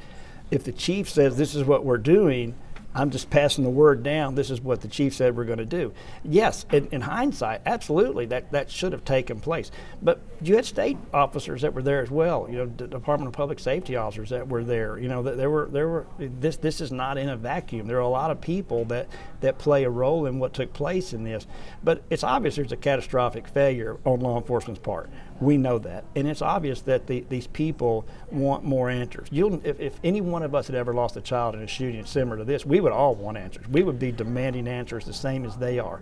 If the chief says this is what we're doing, I'm just passing the word down. This is what the chief said we're going to do. Yes, in hindsight, absolutely, that should have taken place. But you had state officers that were there as well. You know, the Department of Public Safety officers that were there. You know, there were. This is not in a vacuum. There are a lot of people that play a role in what took place in this. But it's obvious there's a catastrophic failure on law enforcement's part. We know that, and it's obvious that these people want more answers. If any one of us had ever lost a child in a shooting similar to this, we would all want answers. We would be demanding answers the same as they are.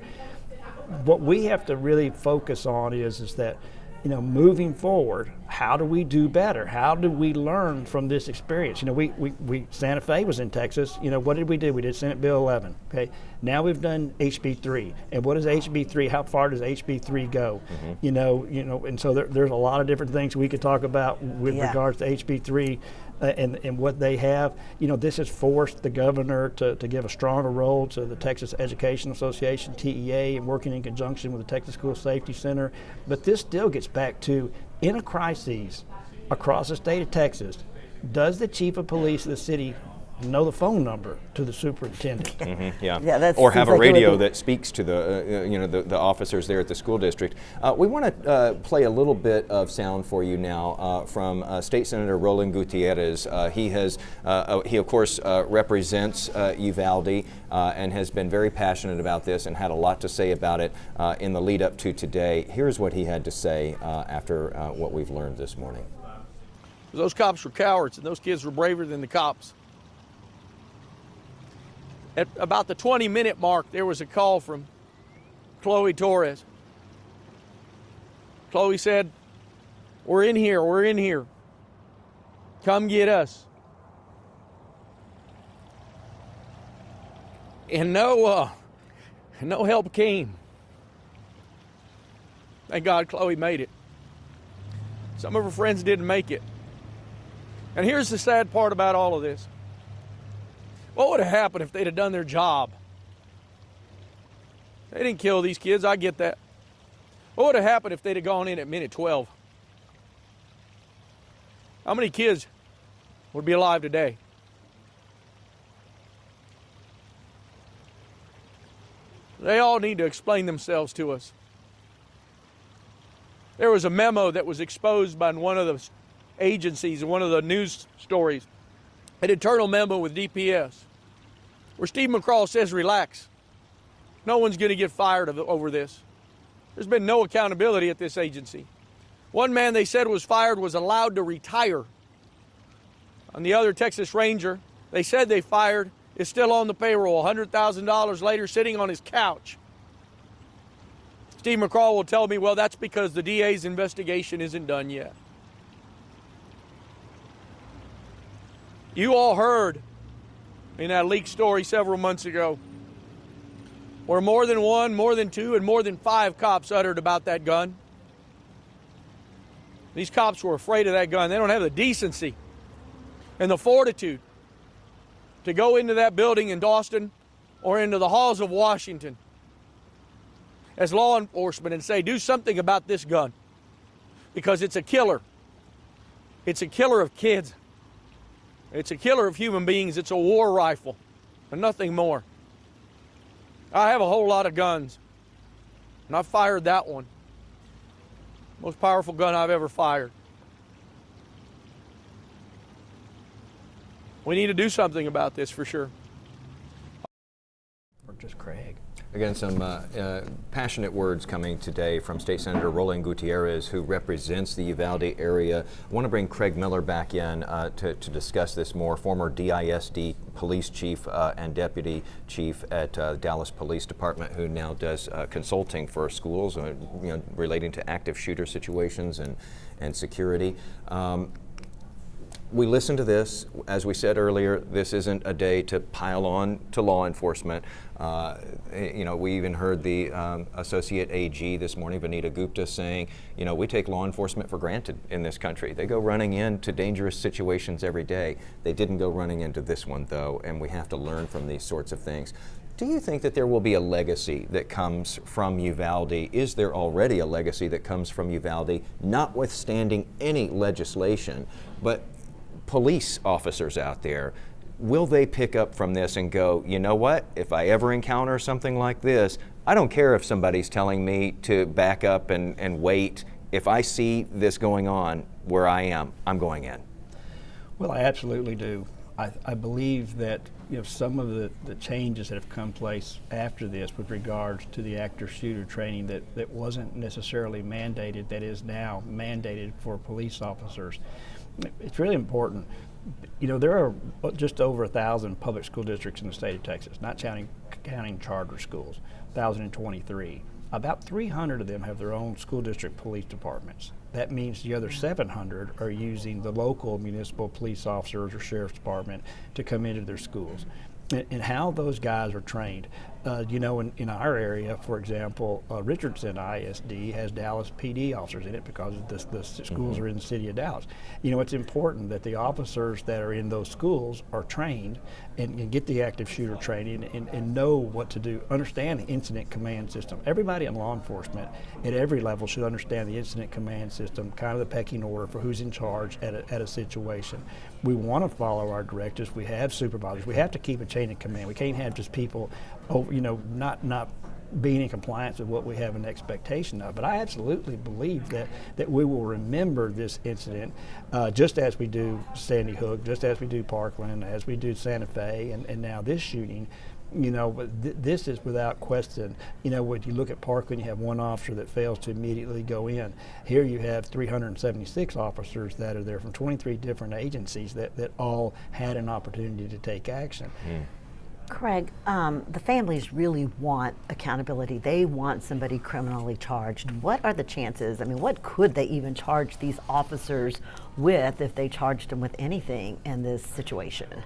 What we have to really focus on is that, you know, moving forward, how do we do better? How do we learn from this experience? You know, we Santa Fe was in Texas. You know, what did we do? We did Senate Bill 11. Okay, now we've done HB 3. And what is HB 3? How far does HB 3 go? Mm-hmm. You know, and so there's a lot of different things we could talk about with regards to HB 3. And what they have, you know, this has forced the governor to give a stronger role to the Texas Education Association, TEA, and working in conjunction with the Texas School Safety Center. But this still gets back to, in a crisis across the state of Texas, does the chief of police of the city know the phone number to the superintendent? Mm-hmm, yeah. That or have a like radio that speaks to the the officers there at the school district. We want to play a little bit of sound for you now from State Senator Roland Gutierrez. He of course represents Uvalde and has been very passionate about this and had a lot to say about it in the lead up to today. Here's what he had to say after what we've learned this morning. Those cops were cowards, and those kids were braver than the cops. At about the 20-minute mark, there was a call from Chloe Torres. Chloe said, we're in here. Come get us. And no help came. Thank God Chloe made it. Some of her friends didn't make it. And here's the sad part about all of this. What would have happened if they'd have done their job? They didn't kill these kids, I get that. What would have happened if they'd have gone in at minute 12? How many kids would be alive today? They all need to explain themselves to us. There was a memo that was exposed by one of the agencies, one of the news stories, an internal memo with DPS, where Steve McCraw says, relax. No one's going to get fired over this. There's been no accountability at this agency. One man they said was fired was allowed to retire. And the other Texas Ranger they said they fired is still on the payroll, $100,000 later sitting on his couch. Steve McCraw will tell me, well, that's because the DA's investigation isn't done yet. You all heard in that leaked story several months ago where more than one, more than two, and more than 5 cops uttered about that gun. These cops were afraid of that gun. They don't have the decency and the fortitude to go into that building in Dawson or into the halls of Washington as law enforcement and say, do something about this gun, because it's a killer. It's a killer of kids. It's a killer of human beings. It's a war rifle and nothing more. I have a whole lot of guns, and I fired that one. Most powerful gun I've ever fired. We need to do something about this for sure. Or just Craig. Again, some passionate words coming today from State Senator Roland Gutierrez, who represents the Uvalde area. I want to bring Craig Miller back in to discuss this more. Former DISD police chief and deputy chief at Dallas Police Department, who now does consulting for schools, relating to active shooter situations and security. We listen to this. As we said earlier, this isn't a day to pile on to law enforcement. We even heard the Associate AG this morning, Vanita Gupta, saying, we take law enforcement for granted in this country. They go running into dangerous situations every day. They didn't go running into this one, though, and we have to learn from these sorts of things. Do you think that there will be a legacy that comes from Uvalde? Is there already a legacy that comes from Uvalde, notwithstanding any legislation, but police officers out there will they pick up from this and go, you know what, if I ever encounter something like this, I don't care if somebody's telling me to back up and wait. If I see this going on where I am, I'm going in. Well, I absolutely do. I believe that some of the changes that have come place after this with regards to the active shooter training that wasn't necessarily mandated, that is now mandated for police officers. It's really important. There are just over 1,000 public school districts in the state of Texas, not counting charter schools, 1,023. About 300 of them have their own school district police departments. That means the other 700 are using the local municipal police officers or sheriff's department to come into their schools. And how those guys are trained. In our area, for example, Richardson ISD has Dallas PD officers in it because the schools are in the city of Dallas. It's important that the officers that are in those schools are trained and get the active shooter training and know what to do, understand the incident command system. Everybody in law enforcement at every level should understand the incident command system, kind of the pecking order for who's in charge at a situation. We want to follow our directives. We have supervisors. We have to keep a chain of command. We can't have just people not being in compliance with what we have an expectation of. But I absolutely believe that we will remember this incident just as we do Sandy Hook, just as we do Parkland, as we do Santa Fe, and now this shooting. But this is without question. When you look at Parkland, you have one officer that fails to immediately go in. Here you have 376 officers that are there from 23 different agencies that all had an opportunity to take action. Craig, the families really want accountability. They want somebody criminally charged. What are the chances? I mean, what could they even charge these officers with if they charged them with anything in this situation?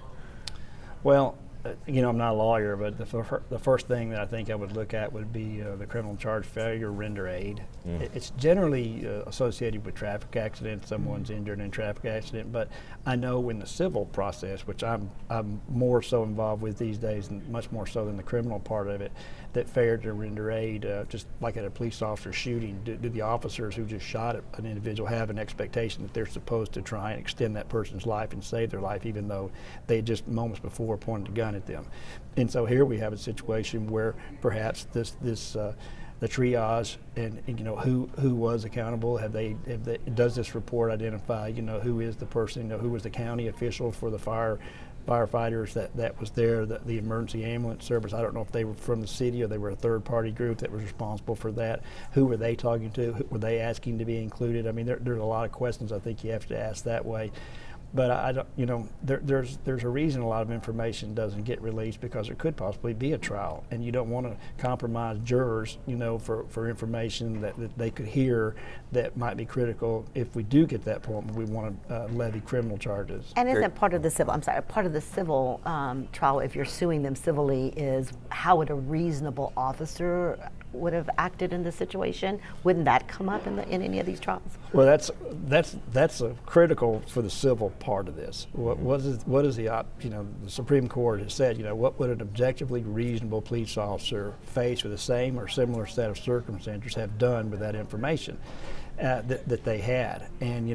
Well, I'm not a lawyer, but the first thing that I think I would look at would be the criminal charge failure to render aid. It's generally associated with traffic accidents. Someone's injured in a traffic accident, but I know in the civil process, which I'm more so involved with these days, and much more so than the criminal part of it, that failure to render aid, just like at a police officer shooting, do the officers who just shot at an individual have an expectation that they're supposed to try and extend that person's life and save their life, even though they just moments before pointed a gun at them? And so here we have a situation where perhaps the triage and who was accountable, does this report identify who is the person, who was the county official for the firefighters that was there, the emergency ambulance service. I don't know if they were from the city or they were a third-party group that was responsible for that. Who were they talking to? Who were they asking to be included? I mean, there's a lot of questions I think you have to ask that way. But I don't, there's a reason a lot of information doesn't get released, because there could possibly be a trial, and you don't want to compromise jurors, for information that they could hear that might be critical if we do get that point where we want to levy criminal charges. And isn't part of the civil? Part of the civil trial, if you're suing them civilly, is how would a reasonable officer would have acted in this situation? Wouldn't that come up in any of these trials? Well, that's a critical for the civil part of this. What is the Supreme Court has said, what would an objectively reasonable police officer faced with the same or similar set of circumstances have done with that information that they had? And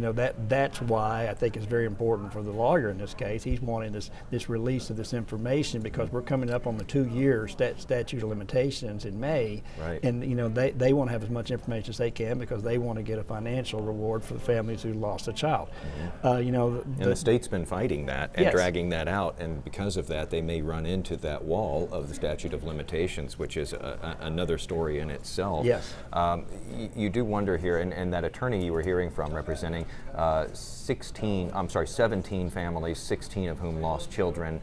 that's why I think it's very important for the lawyer in this case. He's wanting this release of this information because we're coming up on the 2-year statute of limitations in May. Right. And they want to have as much information as they can because they want to get a financial reward for the families who lost a child. And the state's been fighting that and yes. dragging that out, and because of that, they may run into that wall of the statute of limitations, which is another story in itself. Yes. You do wonder here, and that attorney you were hearing from representing 17 families, 16 of whom lost children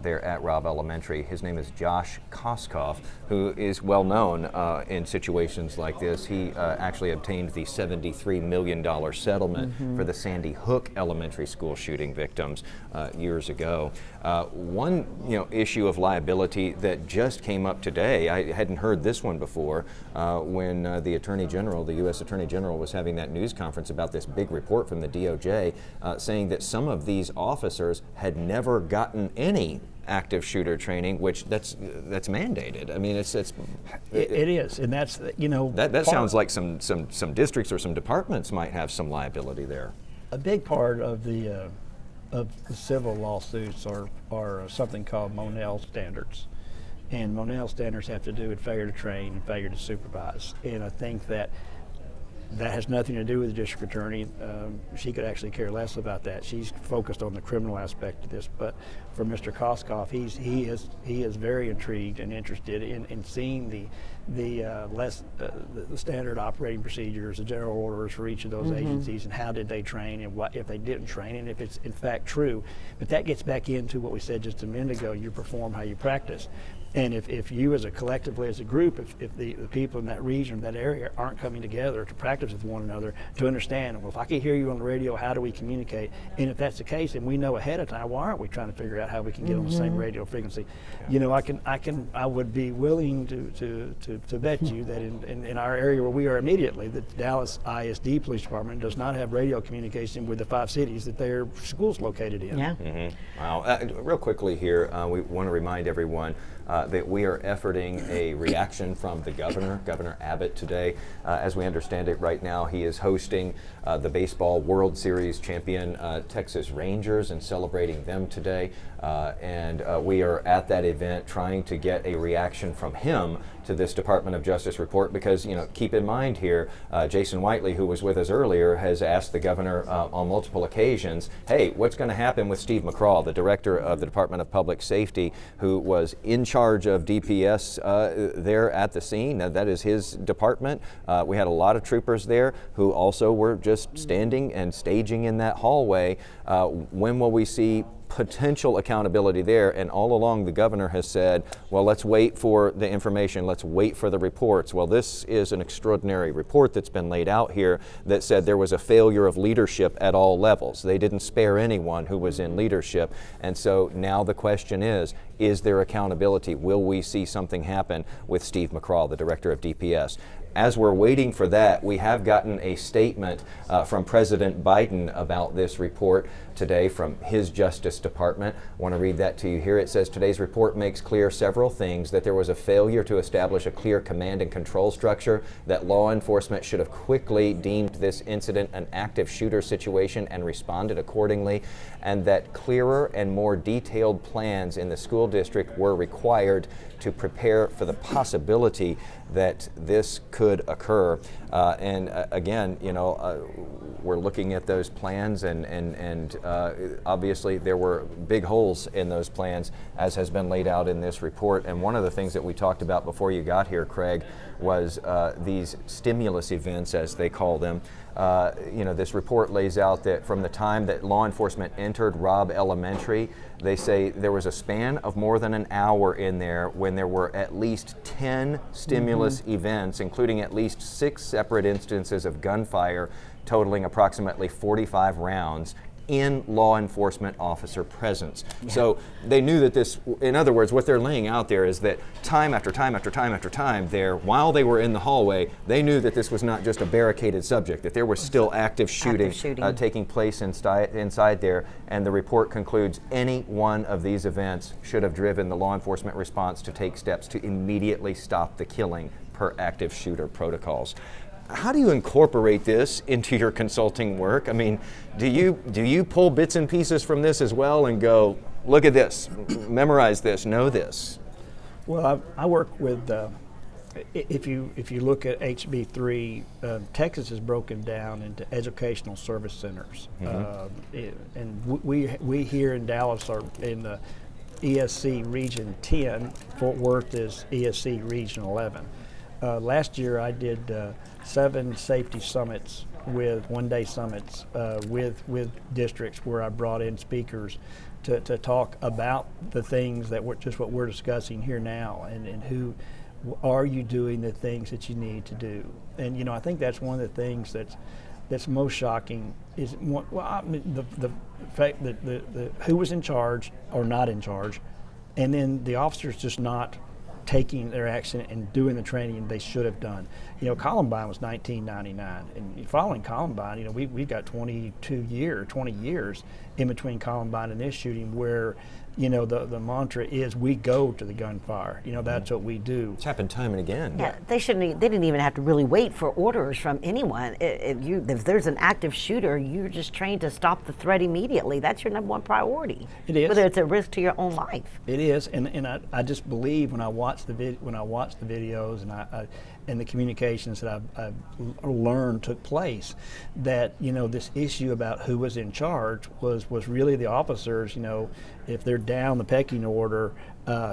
there at Robb Elementary. His name is Josh Koskoff, who is well known in situations like this. He actually obtained the $73 million settlement for the Sandy Hook Elementary School shooting victims years ago. One issue of liability that just came up today, I hadn't heard this one before, when the Attorney General, the U.S. Attorney General, was having that news conference about this big report from the DOJ saying that some of these officers had never gotten any active shooter training, which that's mandated. I mean, it is, and that's that sounds like some districts or some departments might have some liability there. A big part of the of the civil lawsuits are something called Monell standards. And Monell standards have to do with failure to train and failure to supervise. And I think that has nothing to do with the district attorney. She could actually care less about that. She's focused on the criminal aspect of this. But for Mr. Koskoff, he is very intrigued and interested in seeing the standard operating procedures, the general orders for each of those agencies, and how did they train, and what if they didn't train, and if it's in fact true. But that gets back into what we said just a minute ago: you perform how you practice. And if you as collectively as a group, if the people in that region, that area, aren't coming together to practice with one another, to understand, well, if I can hear you on the radio, how do we communicate? And if that's the case, and we know ahead of time, why aren't we trying to figure out how we can get on the same radio frequency? You know, I would be willing to bet you that in our area where we are immediately, the Dallas ISD Police Department does not have radio communication with the 5 cities that their school's located in. Yeah. Wow. Real quickly here, we want to remind everyone that we are efforting a reaction from the governor, Governor Abbott, today. As we understand it right now, he is hosting the Baseball World Series champion Texas Rangers and celebrating them today. And we are at that event trying to get a reaction from him to this Department of Justice report, because, you know, keep in mind here, Jason Whiteley, who was with us earlier, has asked the governor on multiple occasions, hey, what's going to happen with Steve McCraw, the director of the Department of Public Safety, who was in charge of DPS there at the scene. Now, that is his department. We had a lot of troopers there who also were just standing and staging in that hallway. When will we see potential accountability there? And all along the governor has said, well, let's wait for the information, let's wait for the reports. Well, this is an extraordinary report that's been laid out here that said there was a failure of leadership at all levels. They didn't spare anyone who was in leadership. And so now the question is there accountability? Will we see something happen with Steve McCraw, the director of DPS? As we're waiting for that, we have gotten a statement from President Biden about this report today from his Justice Department. I want to read that to you here. It says, today's report makes clear several things: that there was a failure to establish a clear command and control structure, that law enforcement should have quickly deemed this incident an active shooter situation and responded accordingly, and that clearer and more detailed plans in the school district were required to prepare for the possibility that this could occur. And again, you know, we're looking at those plans, and obviously there were big holes in those plans, as has been laid out in this report. And one of the things that we talked about before you got here, Craig, was these stimulus events, as they call them. You know, this report lays out that from the time that law enforcement entered Robb Elementary, they say there was a span of more than an hour in there when there were at least 10 stimulus events, including at least 6 separate instances of gunfire, totaling approximately 45 rounds in law enforcement officer presence. Yeah. So they knew that this, in other words, what they're laying out there is that time after time after time after time there, while they were in the hallway, they knew that this was not just a barricaded subject, that there was still active shooting. Taking place inside there. And the report concludes any one of these events should have driven the law enforcement response to take steps to immediately stop the killing per active shooter protocols. How do you incorporate this into your consulting work? I mean, do you pull bits and pieces from this as well and go, look at this, memorize this, know this? Well, I work with, if you look at HB3, Texas is broken down into educational service centers. And we here in Dallas are in the ESC Region 10, Fort Worth is ESC Region 11. Last year I did 7 safety summits with one-day summits with districts where I brought in speakers to talk about the things that just what we're discussing here now, and who are you doing the things that you need to do. And you know, I think that's one of the things that's most shocking is the fact that the who was in charge or not in charge, and then the officers just not taking their action and doing the training they should have done. You know, Columbine was 1999, and following Columbine, you know, we've got 20 years in between Columbine and this shooting, where you know, the mantra is we go to the gunfire. You know, that's what we do. It's happened time and again. Yeah, they didn't even have to really wait for orders from anyone. If there's an active shooter, you're just trained to stop the threat immediately. That's your number one priority. It is. Whether it's a risk to your own life. It is, and I just believe when I watch the videos and the communications that I've learned took place, that, you know, this issue about who was in charge was really the officers. You know, if they're down the pecking order,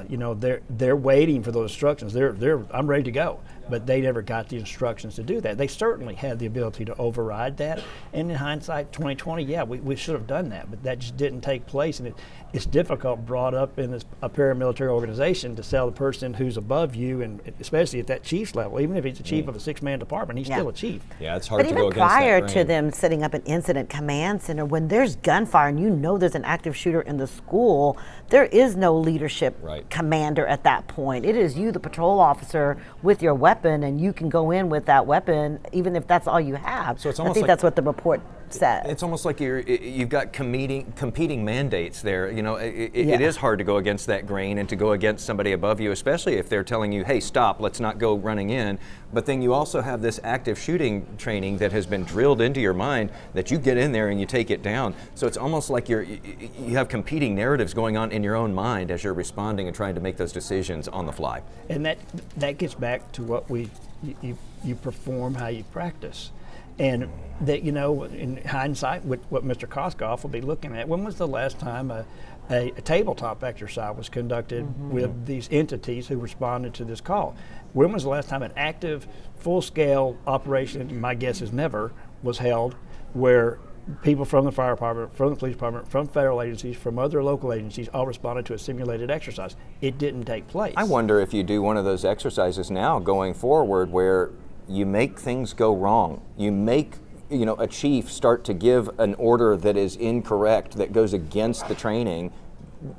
you know, they're waiting for those instructions. I'm ready to go, but they never got the instructions to do that. They certainly had the ability to override that, and in hindsight, 2020, yeah, we should have done that, but that just didn't take place, and it's difficult brought up in a paramilitary organization to tell the person who's above you, and especially at that chief's level, even if he's a chief of a 6-man department, he's still a chief. Yeah, it's hard to go against that. But even prior to them setting up an incident command center, when there's gunfire and you know there's an active shooter in the school, there is no leadership commander at that point. It is you, the patrol officer, with your weapon, and you can go in with that weapon, even if that's all you have. So it's I almost think like, that's what the report says. It's almost like you've got competing mandates there. You know, it is hard to go against that grain and to go against somebody above you, especially if they're telling you, hey, stop, let's not go running in. But then you also have this active shooting training that has been drilled into your mind that you get in there and you take it down. So it's almost like you have competing narratives going on in your own mind as you're responding and trying to make those decisions on the fly. And that gets back to what you perform, how you practice. And that, you know, in hindsight, what Mr. Koskoff will be looking at, when was the last time a tabletop exercise was conducted with these entities who responded to this call? When was the last time an active, full-scale operation, my guess is never, was held, where people from the fire department, from the police department, from federal agencies, from other local agencies all responded to a simulated exercise? It didn't take place. I wonder if you do one of those exercises now going forward where you make things go wrong. You make, you know, a chief start to give an order that is incorrect, that goes against the training.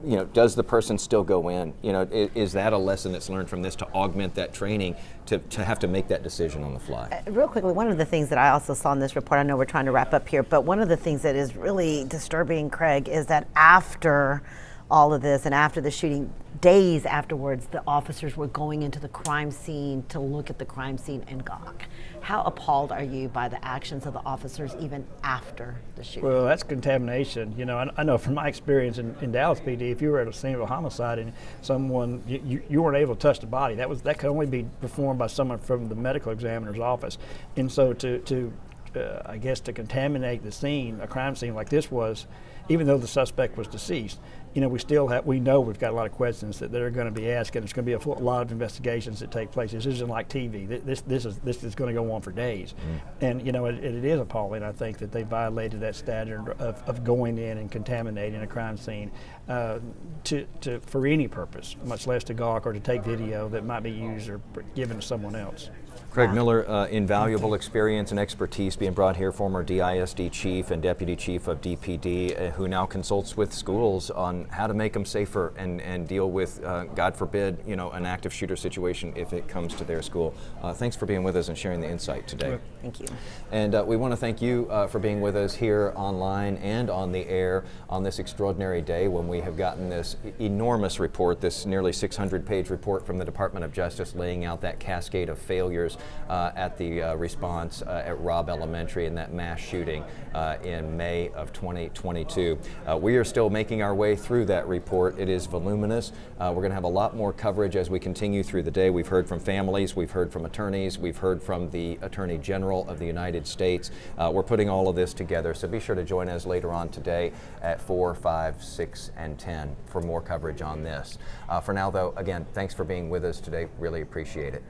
You know, does the person still go in? You know, is that a lesson that's learned from this, to augment that training, to have to make that decision on the fly? Real quickly, one of the things that I also saw in this report, I know we're trying to wrap up here, but one of the things that is really disturbing, Craig, is that after all of this and after the shooting, days afterwards, the officers were going into the crime scene to look at the crime scene and gawk. How appalled are you by the actions of the officers even after the shooting? Well, that's contamination. You know, I know from my experience in Dallas PD, if you were at a scene of a homicide and someone, you weren't able to touch the body, that could only be performed by someone from the medical examiner's office. And so I guess to contaminate the scene, a crime scene like this was, even though the suspect was deceased, you know, we know we've got a lot of questions that are going to be asked, and there's going to be a lot of investigations that take place. This isn't like TV. This is going to go on for days. And, you know, it is appalling, I think, that they violated that standard of going in and contaminating a crime scene for any purpose, much less to gawk or to take video that might be used or given to someone else. Craig Miller, invaluable experience and expertise being brought here, former DISD chief and deputy chief of DPD, who now consults with schools on how to make them safer and deal with, God forbid, you know, an active shooter situation if it comes to their school. Thanks for being with us and sharing the insight today. Thank you. And we want to thank you for being with us here online and on the air on this extraordinary day when we have gotten this enormous report, this nearly 600-page report from the Department of Justice laying out that cascade of failures at the response at Robb Elementary in that mass shooting in May of 2022. We are still making our way through that report. It is voluminous. We're going to have a lot more coverage as we continue through the day. We've heard from families, we've heard from attorneys, we've heard from the Attorney General of the United States. We're putting all of this together, so be sure to join us later on today at 4, 5, 6, and 10 for more coverage on this. For now, though, again, thanks for being with us today. Really appreciate it.